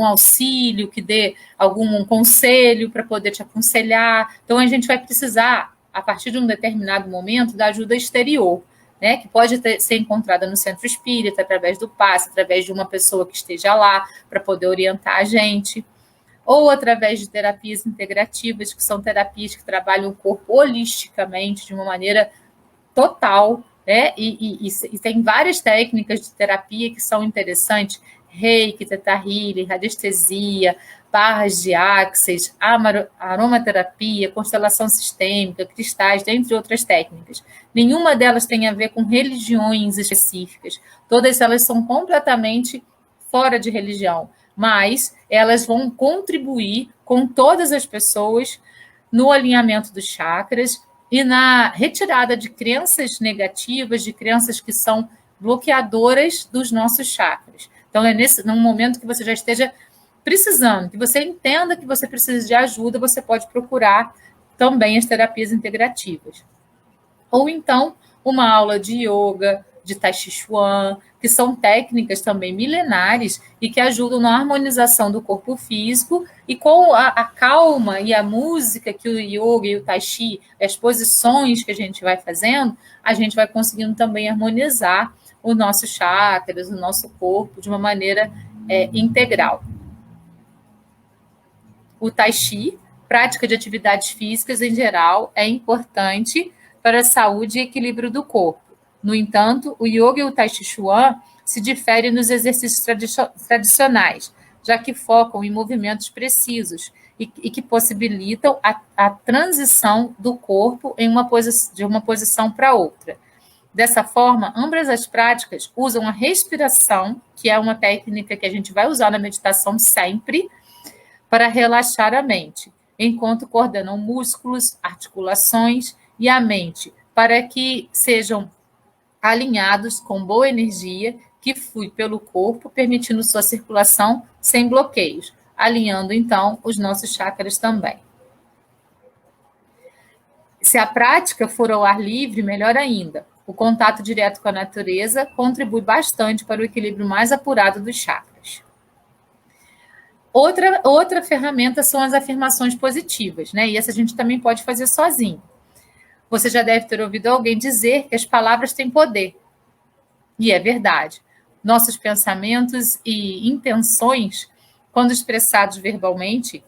auxílio, que dê algum conselho para poder te aconselhar. Então, a gente vai precisar, a partir de um determinado momento, da ajuda exterior, né, que pode ser encontrada no centro espírita, através do passe, através de uma pessoa que esteja lá para poder orientar a gente, ou através de terapias integrativas, que são terapias que trabalham o corpo holisticamente, de uma maneira total, né? E tem várias técnicas de terapia que são interessantes. reiki, teta healing, radiestesia, barras de axis, aromaterapia, constelação sistêmica, cristais, dentre outras técnicas. Nenhuma delas tem a ver com religiões específicas. Todas elas são completamente fora de religião, mas elas vão contribuir com todas as pessoas no alinhamento dos chakras e na retirada de crenças negativas, de crenças que são bloqueadoras dos nossos chakras. Então, é num momento que você já esteja precisando, que você entenda que você precisa de ajuda, você pode procurar também as terapias integrativas. Ou então, uma aula de yoga, de Tai Chi Chuan, que são técnicas também milenares e que ajudam na harmonização do corpo físico, e com a calma e a música que o yoga e o Tai Chi, as posições que a gente vai fazendo, a gente vai conseguindo também harmonizar os nossos chakras, o nosso corpo de uma maneira integral. O Tai Chi, prática de atividades físicas em geral, é importante para a saúde e equilíbrio do corpo. No entanto, o yoga e o Tai Chi Chuan se diferem nos exercícios tradicionais, já que focam em movimentos precisos e que possibilitam a transição do corpo de uma posição para outra. Dessa forma, ambas as práticas usam a respiração, que é uma técnica que a gente vai usar na meditação sempre, para relaxar a mente, enquanto coordenam músculos, articulações e a mente, para que sejam alinhados com boa energia que flui pelo corpo, permitindo sua circulação sem bloqueios, alinhando, então, os nossos chakras também. Se a prática for ao ar livre, melhor ainda. O contato direto com a natureza contribui bastante para o equilíbrio mais apurado dos chakras. Outra ferramenta são as afirmações positivas, né? E essa a gente também pode fazer sozinho. Você já deve ter ouvido alguém dizer que as palavras têm poder. E é verdade. Nossos pensamentos e intenções, quando expressados verbalmente,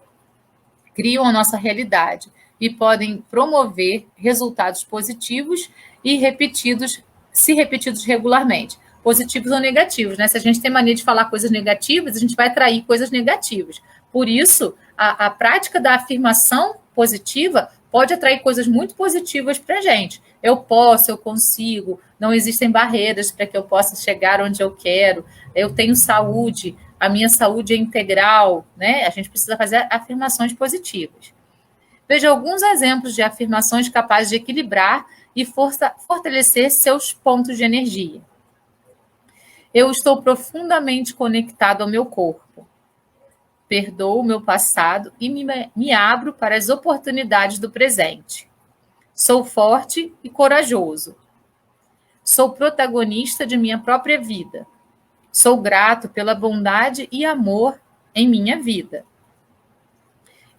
criam a nossa realidade e podem promover resultados positivos e se repetidos regularmente. Positivos ou negativos, né? Se a gente tem mania de falar coisas negativas, a gente vai atrair coisas negativas. Por isso, a prática da afirmação positiva pode atrair coisas muito positivas para a gente. Eu posso, eu consigo, não existem barreiras para que eu possa chegar onde eu quero, eu tenho saúde, a minha saúde é integral, né? A gente precisa fazer afirmações positivas. Veja alguns exemplos de afirmações capazes de equilibrar e fortalecer seus pontos de energia. Eu estou profundamente conectado ao meu corpo. Perdoo o meu passado e me abro para as oportunidades do presente. Sou forte e corajoso. Sou protagonista de minha própria vida. Sou grato pela bondade e amor em minha vida.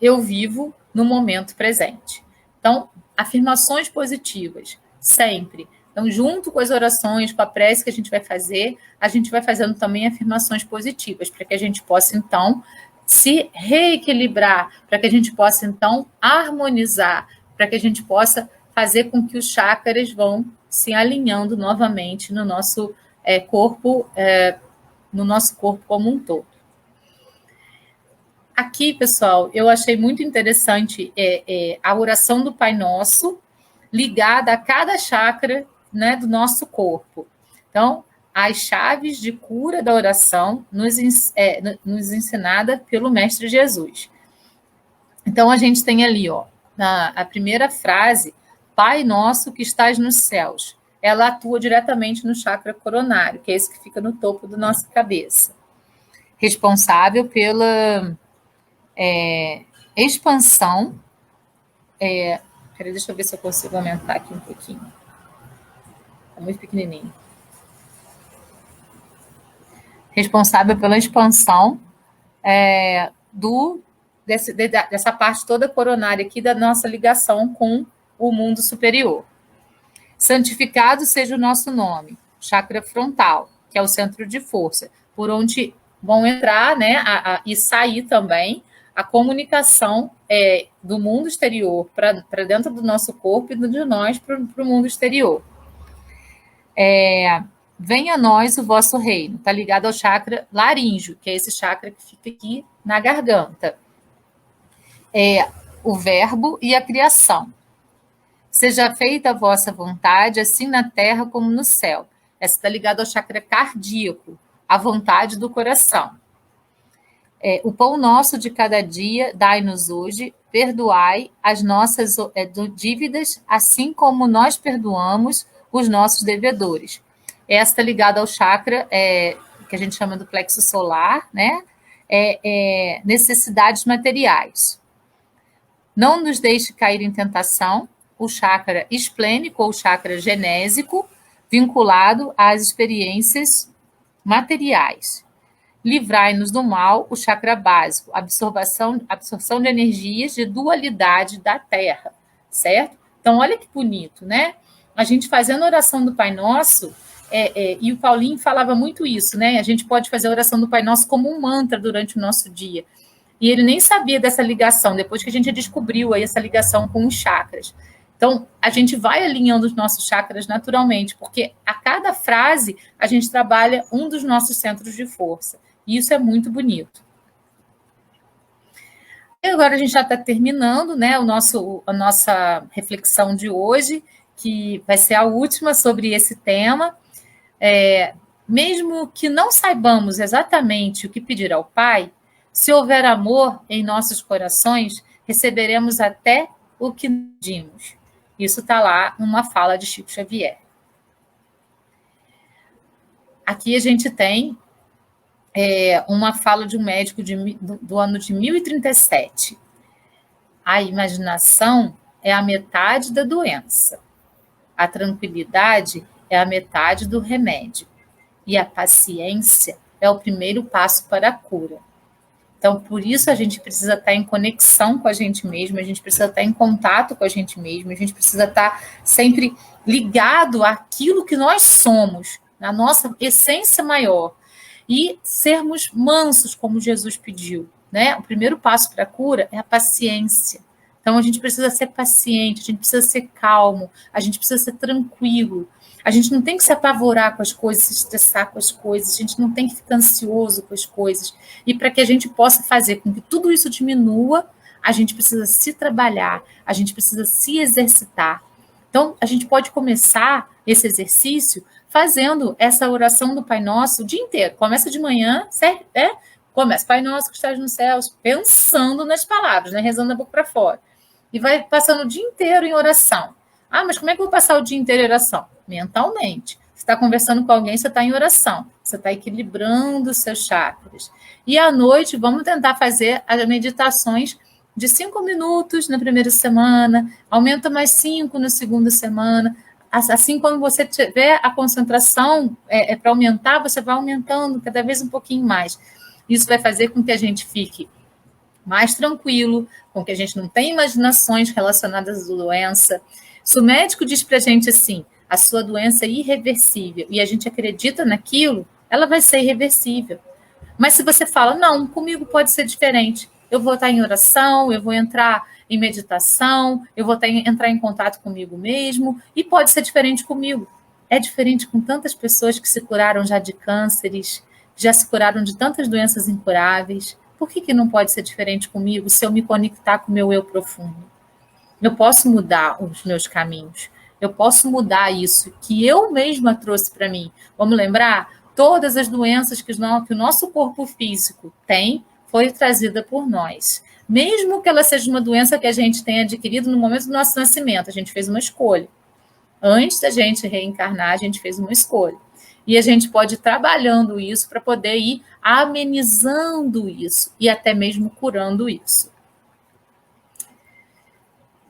Eu vivo no momento presente. Então, afirmações positivas, sempre. Então, junto com as orações, com a prece que a gente vai fazendo também afirmações positivas, para que a gente possa, então, se reequilibrar, para que a gente possa, então, harmonizar, para que a gente possa fazer com que os chakras vão se alinhando novamente no nosso corpo como um todo. Aqui, pessoal, eu achei muito interessante a oração do Pai Nosso ligada a cada chakra, né, do nosso corpo. Então, as chaves de cura da oração nos ensinada pelo Mestre Jesus. Então, a gente tem ali, a primeira frase, Pai Nosso que estás nos céus. Ela atua diretamente no chakra coronário, que é esse que fica no topo da nossa cabeça. Responsável pela expansão. Peraí, deixa eu ver se eu consigo aumentar aqui um pouquinho. Está muito pequenininho. Responsável pela expansão dessa parte toda coronária aqui da nossa ligação com o mundo superior. Santificado seja o nosso nome, chakra frontal, que é o centro de força, por onde vão entrar, né, e sair também a comunicação do mundo exterior para dentro do nosso corpo e de nós para o mundo exterior. venha a nós o vosso reino. Está ligado ao chakra laríngeo, que é esse chakra que fica aqui na garganta. É o verbo e a criação. Seja feita a vossa vontade, assim na terra como no céu. Essa está ligada ao chakra cardíaco, a vontade do coração. O pão nosso de cada dia, dai-nos hoje, perdoai as nossas dívidas, assim como nós perdoamos os nossos devedores. Essa está ligada ao chakra que a gente chama do plexo solar, né? Necessidades materiais. Não nos deixe cair em tentação, o chakra esplênico ou chakra genésico, vinculado às experiências materiais. Livrai-nos do mal, o chakra básico, absorção de energias de dualidade da Terra, certo? Então, olha que bonito, né? A gente fazendo a oração do Pai Nosso, e o Paulinho falava muito isso, né? A gente pode fazer a oração do Pai Nosso como um mantra durante o nosso dia. E ele nem sabia dessa ligação, depois que a gente descobriu aí essa ligação com os chakras. Então, a gente vai alinhando os nossos chakras naturalmente, porque a cada frase a gente trabalha um dos nossos centros de força. E isso é muito bonito. E agora a gente já está terminando, né, a nossa reflexão de hoje, que vai ser a última sobre esse tema. Mesmo que não saibamos exatamente o que pedir ao Pai, se houver amor em nossos corações, receberemos até o que pedimos. Isso está lá numa fala de Chico Xavier. Aqui a gente tem uma fala de um médico do ano de 1037. A imaginação é a metade da doença. A tranquilidade é a metade do remédio. E a paciência é o primeiro passo para a cura. Então, por isso a gente precisa estar em conexão com a gente mesmo, a gente precisa estar em contato com a gente mesmo, a gente precisa estar sempre ligado àquilo que nós somos, na nossa essência maior, e sermos mansos, como Jesus pediu, né? O primeiro passo para a cura é a paciência. Então, a gente precisa ser paciente, a gente precisa ser calmo, a gente precisa ser tranquilo. A gente não tem que se apavorar com as coisas, se estressar com as coisas, a gente não tem que ficar ansioso com as coisas. E para que a gente possa fazer com que tudo isso diminua, a gente precisa se trabalhar, a gente precisa se exercitar. Então, a gente pode começar esse exercício fazendo essa oração do Pai Nosso o dia inteiro. Começa de manhã, certo? Começa, Pai Nosso que estás nos céus, pensando nas palavras, né? Rezando da boca para fora. E vai passando o dia inteiro em oração. Ah, mas como é que eu vou passar o dia inteiro em oração? Mentalmente. Você está conversando com alguém, você está em oração. Você está equilibrando os seus chakras. E à noite, vamos tentar fazer as meditações de 5 minutos na primeira semana, aumenta mais 5 na segunda semana. Assim, quando você tiver a concentração para aumentar, você vai aumentando cada vez um pouquinho mais. Isso vai fazer com que a gente fique mais tranquilo, com que a gente não tenha imaginações relacionadas à doença. Se o médico diz para a gente assim, a sua doença é irreversível, e a gente acredita naquilo, ela vai ser irreversível. Mas se você fala, não, comigo pode ser diferente, eu vou estar em oração, eu vou entrar em meditação, eu vou entrar em contato comigo mesmo, e pode ser diferente comigo. É diferente com tantas pessoas que se curaram já de cânceres, já se curaram de tantas doenças incuráveis. Por que não pode ser diferente comigo se eu me conectar com o meu eu profundo? Eu posso mudar os meus caminhos. Eu posso mudar isso que eu mesma trouxe para mim. Vamos lembrar? Todas as doenças que o nosso corpo físico tem foi trazida por nós. Mesmo que ela seja uma doença que a gente tenha adquirido no momento do nosso nascimento, a gente fez uma escolha. Antes da gente reencarnar, a gente fez uma escolha. E a gente pode ir trabalhando isso para poder ir amenizando isso e até mesmo curando isso.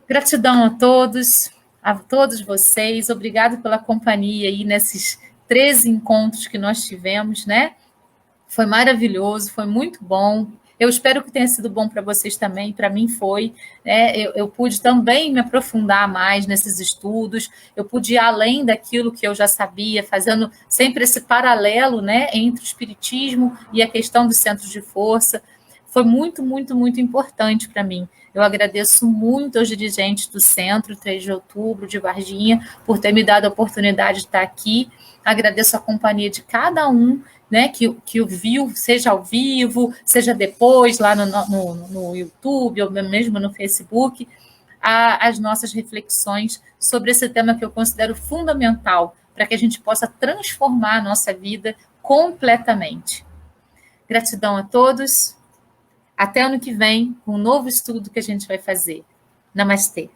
Gratidão a todos vocês. Obrigado pela companhia aí nesses 13 encontros que nós tivemos, né? Foi maravilhoso, foi muito bom. Eu espero que tenha sido bom para vocês também, para mim foi. Né? Eu pude também me aprofundar mais nesses estudos, eu pude ir além daquilo que eu já sabia, fazendo sempre esse paralelo, né, entre o espiritismo e a questão dos centros de força. foi muito, muito, muito importante para mim. Eu agradeço muito aos dirigentes do Centro 3 de Outubro de Varginha por ter me dado a oportunidade de estar aqui. Agradeço a companhia de cada um, né, que o viu, seja ao vivo, seja depois lá no YouTube ou mesmo no Facebook, as nossas reflexões sobre esse tema que eu considero fundamental para que a gente possa transformar a nossa vida completamente. Gratidão a todos. Até ano que vem, com um novo estudo que a gente vai fazer. Namastê.